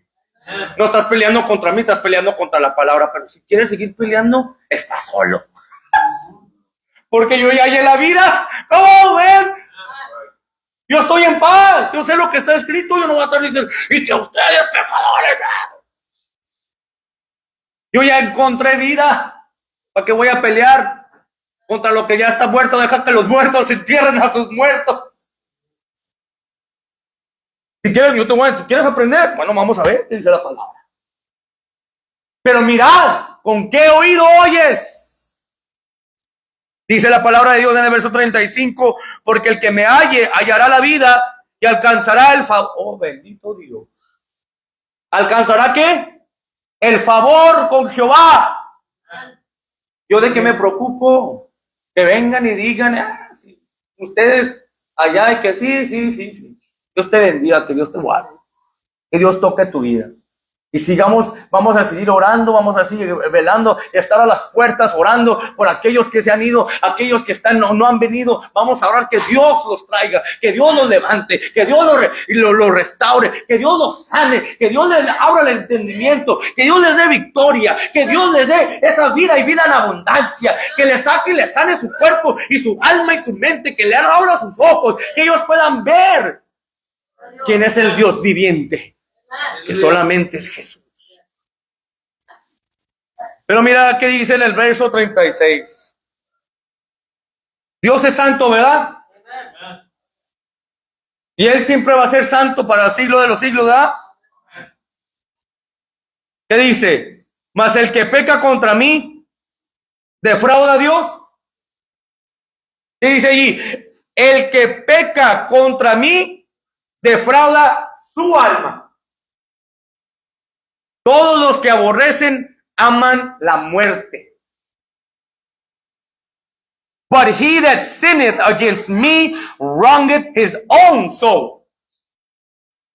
No estás peleando contra mí, estás peleando contra la palabra. Pero si quieres seguir peleando, estás solo. Porque yo ya en la vida, no, ven. Yo estoy en paz, yo sé lo que está escrito, yo no voy a estar diciendo, y que ustedes pecadores. Yo ya encontré vida, ¿para qué voy a pelear contra lo que ya está muerto? Deja que los muertos entierren a sus muertos. Si quieres, yo te voy a decir, si quieres aprender, bueno, vamos a ver, dice la palabra. Pero mirad, ¿con qué oído oyes? Dice la palabra de Dios en el verso 35, porque el que me halle, hallará la vida y alcanzará el favor. Oh, bendito Dios. ¿Alcanzará qué? El favor con Jehová. ¿Yo de qué me preocupo? Que vengan y digan, sí, ustedes allá y que sí. Dios te bendiga, que Dios te guarde, que Dios toque tu vida. Y vamos a seguir orando, vamos a seguir velando, estar a las puertas orando por aquellos que se han ido, aquellos que no han venido. Vamos a orar que Dios los traiga, que Dios los levante, que Dios los restaure, que Dios los sane, que Dios les abra el entendimiento, que Dios les dé victoria, que Dios les dé esa vida y vida en abundancia, que les saque y les sane su cuerpo y su alma y su mente, que le abra sus ojos, que ellos puedan ver quién es el Dios viviente, que solamente es Jesús. Pero mira qué dice en el verso 36. Dios es santo, ¿verdad? Y Él siempre va a ser santo para el siglo de los siglos, ¿verdad? ¿Qué dice? Mas el que peca contra mí, defrauda a Dios. ¿Qué dice allí? El que peca contra mí, defrauda su alma. Todos los que aborrecen aman la muerte. But he that sinneth against me wrongeth his own soul.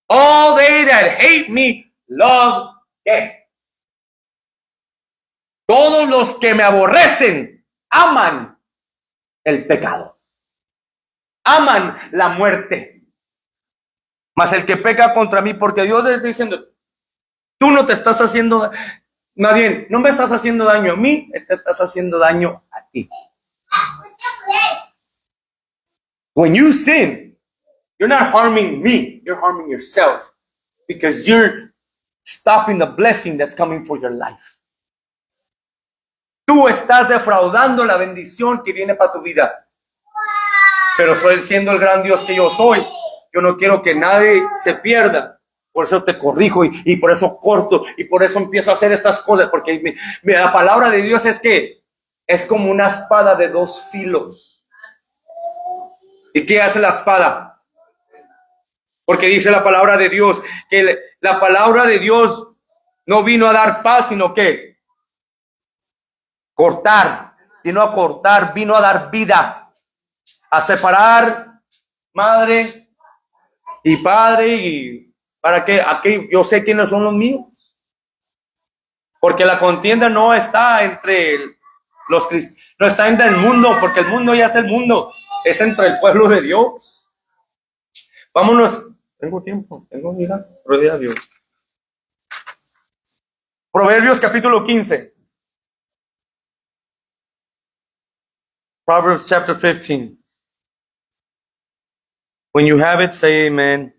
All they that hate me love death. Todos los que me aborrecen aman el pecado. Aman la muerte. Mas el que peca contra mí, porque Dios está diciendo, tú no te estás haciendo, más bien, no me estás haciendo daño a mí, te estás haciendo daño a ti. When you sin, you're not harming me, you're harming yourself, because you're stopping the blessing that's coming for your life. Tú estás defraudando la bendición que viene para tu vida. Pero soy siendo el gran Dios que yo soy, yo no quiero que nadie se pierda. Por eso te corrijo y por eso corto y por eso empiezo a hacer estas cosas, porque la palabra de Dios es que es como una espada de dos filos. ¿Y qué hace la espada? Porque dice la palabra de Dios que la palabra de Dios no vino a dar paz, sino que cortar. Vino a cortar, vino a dar vida, a separar madre y padre y para que aquí yo sé quiénes son los míos. Porque la contienda no está entre los cristianos, no está entre el mundo, porque el mundo ya es el mundo, es entre el pueblo de Dios. Vámonos, tengo tiempo, mira, rodea a Dios. Proverbios capítulo 15. Proverbs chapter 15. When you have it, say amen.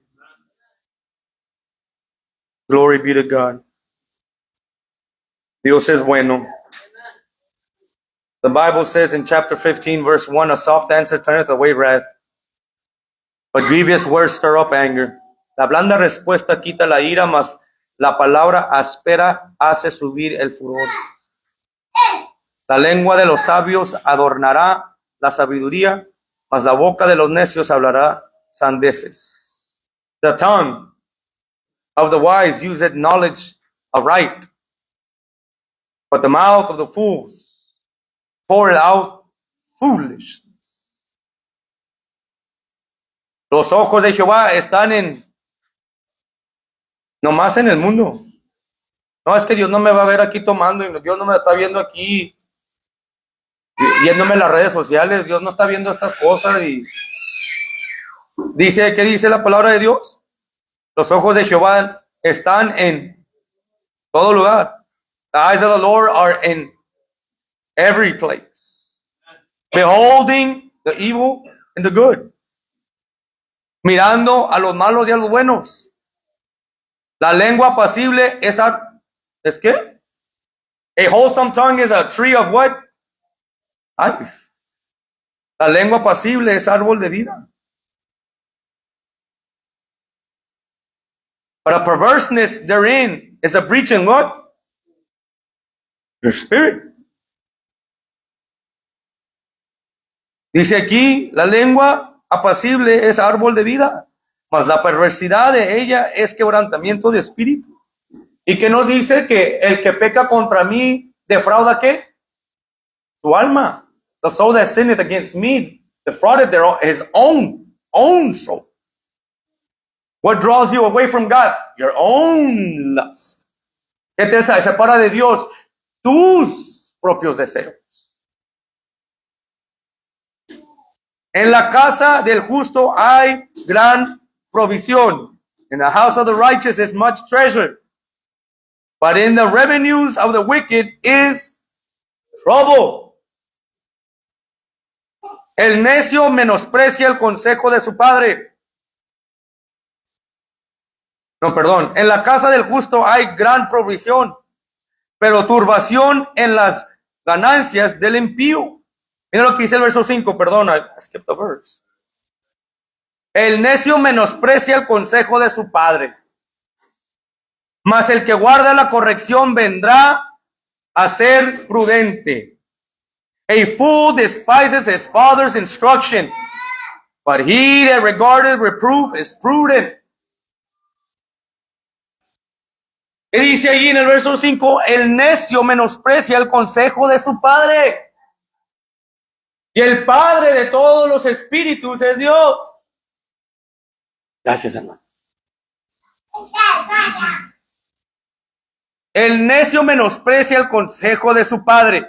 Glory be to God. Dios es bueno. The Bible says in chapter 15, verse 1, a soft answer turneth away wrath, but grievous words stir up anger. La blanda respuesta quita la ira, mas la palabra áspera hace subir el furor. La lengua de los sabios adornará la sabiduría, mas la boca de los necios hablará sandeces. The tongue of the wise useth knowledge aright, but the mouth of the fools poureth out foolishness. Los ojos de Jehová están nomás en el mundo. No, es que Dios no me va a ver aquí tomando, y Dios no me está viendo aquí viéndome en las redes sociales, Dios no está viendo estas cosas. Y dice, ¿qué dice la palabra de Dios? Los ojos de Jehová están en todo lugar. The eyes of the Lord are in every place, beholding the evil and the good. Mirando a los malos y a los buenos. La lengua apacible ¿es qué? A wholesome tongue is a tree of what? Life. La lengua apacible es árbol de vida. But a perverseness therein is a breach in what? Your spirit. Dice aquí, la lengua apacible es árbol de vida, mas la perversidad de ella es quebrantamiento de espíritu. ¿Y qué nos dice? Que el que peca contra mí defrauda ¿qué? Su alma. The soul that sinneth against me defrauded his own soul. What draws you away from God? Your own lust. ¿Qué te separa de Dios? Tus propios deseos. En la casa del justo hay gran provisión. In the house of the righteous is much treasure. But in the revenues of the wicked is trouble. El necio menosprecia el consejo de su padre. No, perdón. En la casa del justo hay gran provisión, pero turbación en las ganancias del impío. Mira lo que dice el verso 5, perdón, I skipped the verse. El necio menosprecia el consejo de su padre, mas el que guarda la corrección vendrá a ser prudente. A fool despises his father's instruction, but he that regardeth reproof is prudent. Y dice allí en el verso 5, el necio menosprecia el consejo de su padre. Y el padre de todos los espíritus es Dios. Gracias, hermano. El necio menosprecia el consejo de su padre.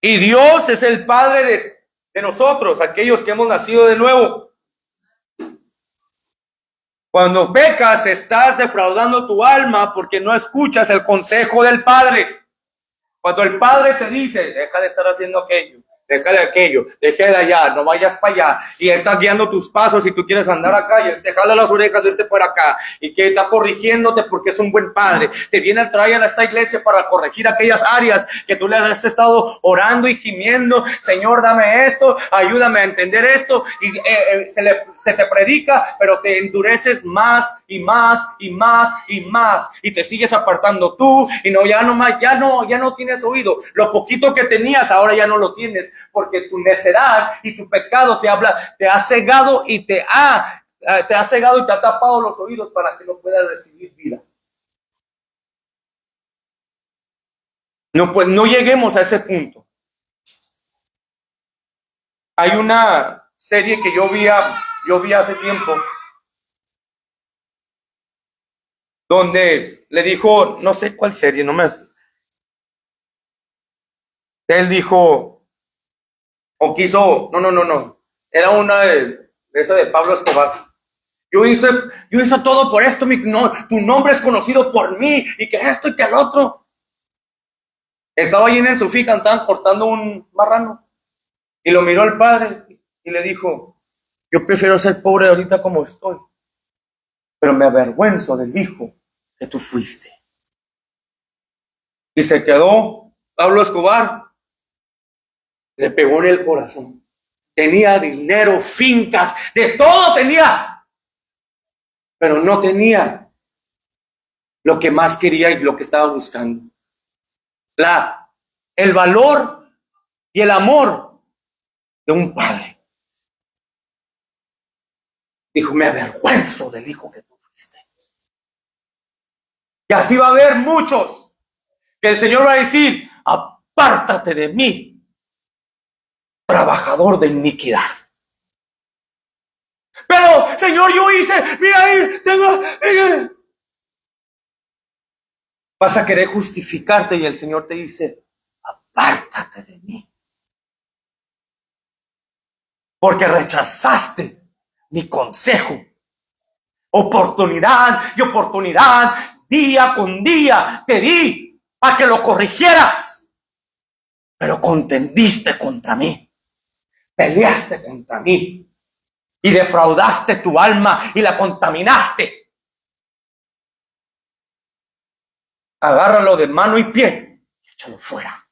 Y Dios es el padre de nosotros, aquellos que hemos nacido de nuevo. Cuando pecas, estás defraudando tu alma porque no escuchas el consejo del Padre. Cuando el Padre te dice, deja de estar haciendo aquello, deja de aquello, deja de allá, no vayas para allá, y Él está guiando tus pasos y tú quieres andar acá, y Él te jala las orejas, vete por acá, y que está corrigiéndote porque es un buen Padre. Te viene a traer a esta iglesia para corregir aquellas áreas que tú le has estado orando y gimiendo. Señor, dame esto, ayúdame a entender esto, y se te predica, pero te endureces más y más y más y más, y te sigues apartando tú, y ya no tienes oído. Lo poquito que tenías ahora ya no lo tienes, porque tu necedad y tu pecado te ha cegado y te ha tapado los oídos para que no puedas recibir vida. No, pues no lleguemos a ese punto. Hay una serie que yo vi hace tiempo, donde le dijo, no sé cuál serie, él dijo, o quiso, no, era una de esa de Pablo Escobar. Yo hice todo por esto, tu nombre es conocido por mí, y que esto y que el otro. Estaba allí en su finca, estaban cortando un marrano, y lo miró el padre, y le dijo, yo prefiero ser pobre ahorita como estoy, pero me avergüenzo del hijo que tú fuiste. Y se quedó Pablo Escobar, le pegó en el corazón. Tenía dinero, fincas, de todo tenía, pero no tenía lo que más quería y lo que estaba buscando. El valor y el amor de un padre. Dijo, me avergüenzo del hijo que tú fuiste. Y así va a haber muchos que el Señor va a decir, apártate de mí, trabajador de iniquidad. Pero, Señor, yo hice, mira ahí, tengo... Vas a querer justificarte y el Señor te dice, apártate de mí. Porque rechazaste mi consejo. Oportunidad y oportunidad, día con día, te di para que lo corrigieras. Pero contendiste contra mí. Peleaste contra mí. Y defraudaste tu alma y la contaminaste. Agárralo de mano y pie y échalo fuera.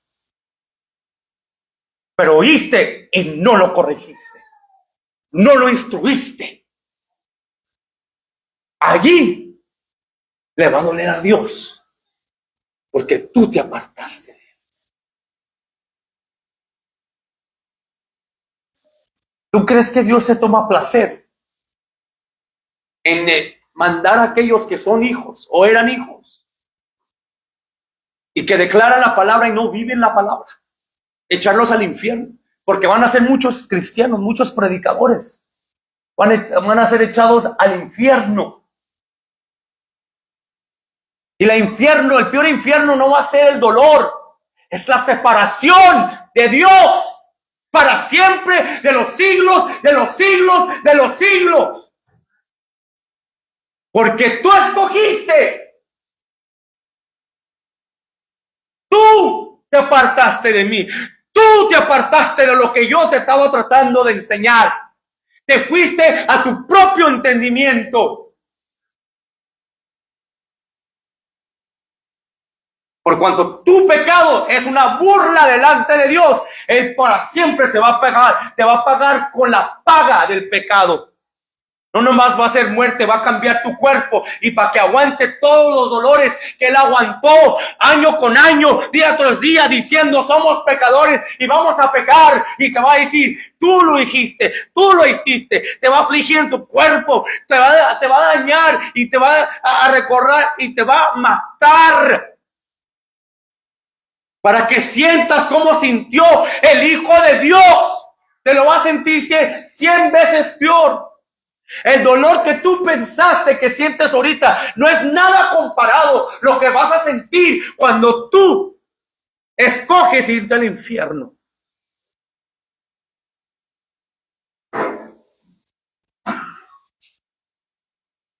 Pero oíste y no lo corregiste. No lo instruiste. Allí le va a doler a Dios porque tú te apartaste de Él. ¿Tú crees que Dios se toma placer en mandar a aquellos que son hijos o eran hijos y que declaran la palabra y no viven la palabra, echarlos al infierno? Porque van a ser muchos cristianos, muchos predicadores, van a ser echados al infierno. Y el peor infierno no va a ser el dolor, es la separación de Dios para siempre, de los siglos, de los siglos, de los siglos. Porque tú escogiste. Tú te apartaste de mí. Tú te apartaste de lo que yo te estaba tratando de enseñar. Te fuiste a tu propio entendimiento. Por cuanto tu pecado es una burla delante de Dios, Él para siempre te va a pagar con la paga del pecado. No nomás va a ser muerte, va a cambiar tu cuerpo y para que aguante todos los dolores que Él aguantó año con año, día tras día, diciendo somos pecadores y vamos a pecar, y te va a decir, tú lo dijiste, tú lo hiciste, te va a afligir en tu cuerpo, te va a dañar y te va a recordar y te va a matar. Para que sientas cómo sintió el Hijo de Dios. Te lo va a sentir 100 veces peor. El dolor que tú pensaste que sientes ahorita no es nada comparado lo que vas a sentir cuando tú escoges irte al infierno.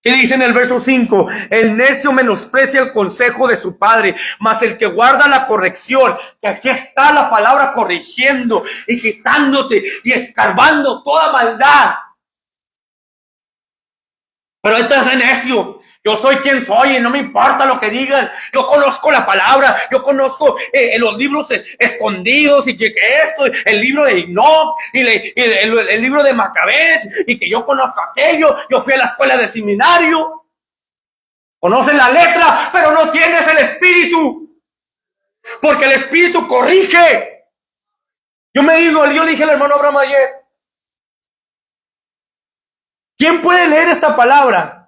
¿Qué dice en el verso 5? El necio menosprecia el consejo de su padre, mas el que guarda la corrección, que aquí está la palabra corrigiendo y quitándote y escarbando toda maldad. Pero esto es necio. Yo soy quien soy y no me importa lo que digan. Yo conozco la palabra, yo conozco los libros escondidos y que esto, el libro de Enoch y el libro de Macabés y que yo conozco aquello. Yo fui a la escuela de seminario. Conocen la letra, pero no tienes el espíritu. Porque el espíritu corrige. Yo le dije al hermano Abraham ayer, ¿quién puede leer esta palabra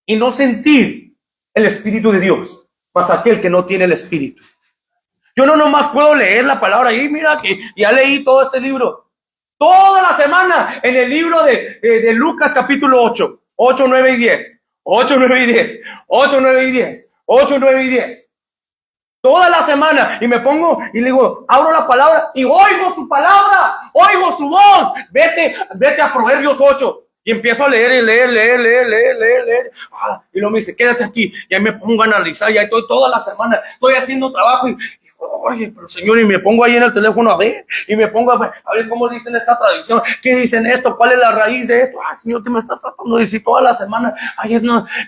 y no sentir el Espíritu de Dios? Más aquel que no tiene el Espíritu. Yo no nomás puedo leer la palabra y mira que ya leí todo este libro. Toda la semana en el libro de Lucas capítulo 8, 8, 9 y 10. 8, 9 y 10. 8, 9 y 10. 8, 9 y 10. Toda la semana y me pongo y le digo, abro la palabra y oigo su palabra, oigo su voz. Vete a Proverbios 8. Y empiezo a leer y leer. Y luego me dice, quédate aquí. Y ahí me pongo a analizar. Y ahí estoy toda la semana. Estoy haciendo trabajo. Y oye, pero Señor, y me pongo ahí en el teléfono a ver. Y me pongo a ver cómo dicen esta tradición. ¿Qué dicen esto? ¿Cuál es la raíz de esto? Señor, ¿qué me estás tratando de decir toda la semana? Ahí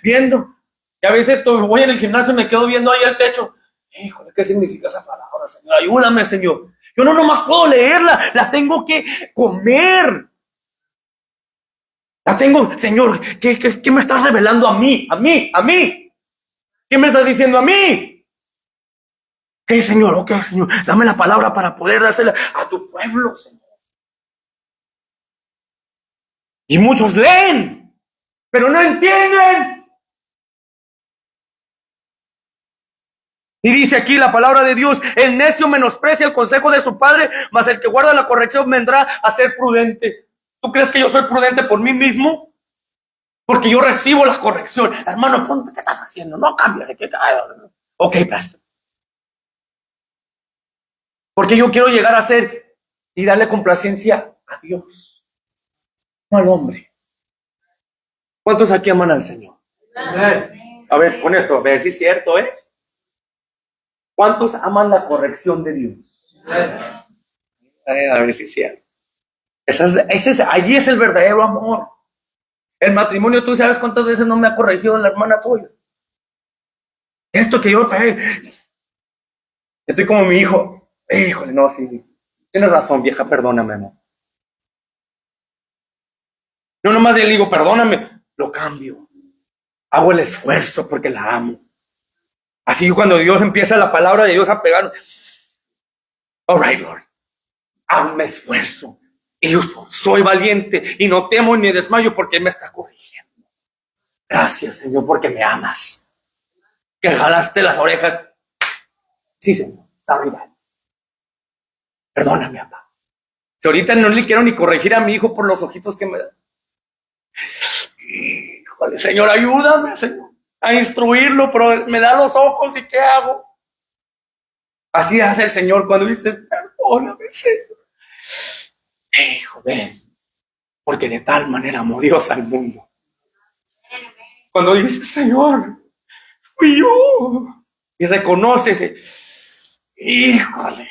viendo. Y a veces voy en el gimnasio y me quedo viendo ahí el techo. Híjole, ¿qué significa esa palabra, Señor? Ayúdame, Señor. Yo no nomás puedo leerla. La tengo que comer. La tengo, Señor, ¿qué me estás revelando a mí? ¿A mí? ¿Qué me estás diciendo a mí? ¿Qué, Señor? Ok, Señor, dame la palabra para poder dársela a tu pueblo, Señor. Y muchos leen, pero no entienden. Y dice aquí la palabra de Dios, el necio menosprecia el consejo de su padre, mas el que guarda la corrección vendrá a ser prudente. ¿Tú crees que yo soy prudente por mí mismo? Porque yo recibo la corrección. Hermano, ponte, ¿qué estás haciendo? No cambies de que... Ok, pastor. Porque yo quiero llegar a ser y darle complacencia a Dios, no al hombre. ¿Cuántos aquí aman al Señor? A ver, con esto, a ver si es cierto, ¿eh? ¿Cuántos aman la corrección de Dios? A ver si es cierto. Allí es el verdadero amor. El matrimonio, tú sabes cuántas veces no me ha corregido la hermana tuya. Esto que yo estoy como mi hijo. Híjole, no, sí. Tienes razón, vieja, perdóname, amor. No nomás le digo, perdóname, lo cambio. Hago el esfuerzo porque la amo. Así cuando Dios empieza la palabra de Dios a pegar. All right, Lord. Hago un esfuerzo. Y yo soy valiente y no temo ni desmayo porque Él me está corrigiendo. Gracias, Señor, porque me amas. Que jalaste las orejas. Sí, Señor, está arriba. Perdóname, papá. Si ahorita no le quiero ni corregir a mi hijo por los ojitos que me da. Híjole, Señor, ayúdame, Señor. a instruirlo, pero me da los ojos y ¿qué hago? Así hace el Señor cuando dices, perdóname, Señor. Hijo, ven, porque de tal manera amó Dios al mundo. Cuando dices, Señor, fui yo, y reconoces, híjole,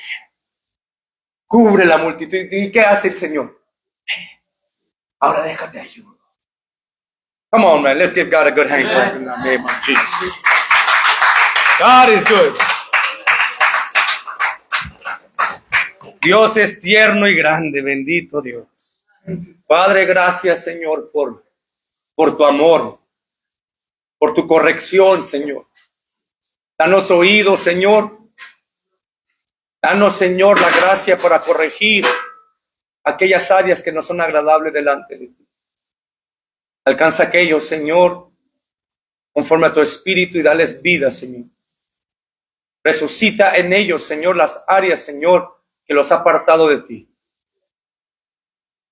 cubre la multitud. ¿Y qué hace el Señor? Ahora déjate ayudar. Come on, man, let's give God a good hand clap in the name of Jesus. God is good. Dios es tierno y grande, bendito Dios. Padre, gracias, Señor, por tu amor, por tu corrección, Señor. Danos oídos, Señor. Danos, Señor, la gracia para corregir aquellas áreas que no son agradables delante de ti. Alcanza aquellos, Señor, conforme a tu espíritu y dales vida, Señor. Resucita en ellos, Señor, las áreas, Señor, que los ha apartado de ti.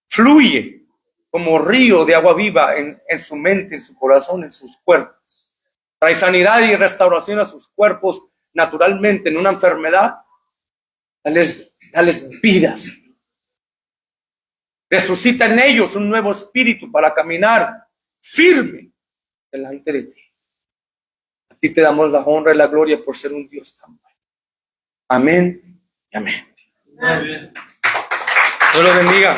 Fluye como río de agua viva en su mente, en su corazón, en sus cuerpos. Trae sanidad y restauración a sus cuerpos naturalmente en una enfermedad. Dales vida, Señor. Resucita en ellos un nuevo espíritu para caminar firme delante de ti. A ti te damos la honra y la gloria por ser un Dios tan bueno. Amén y amén. Dios los bendiga.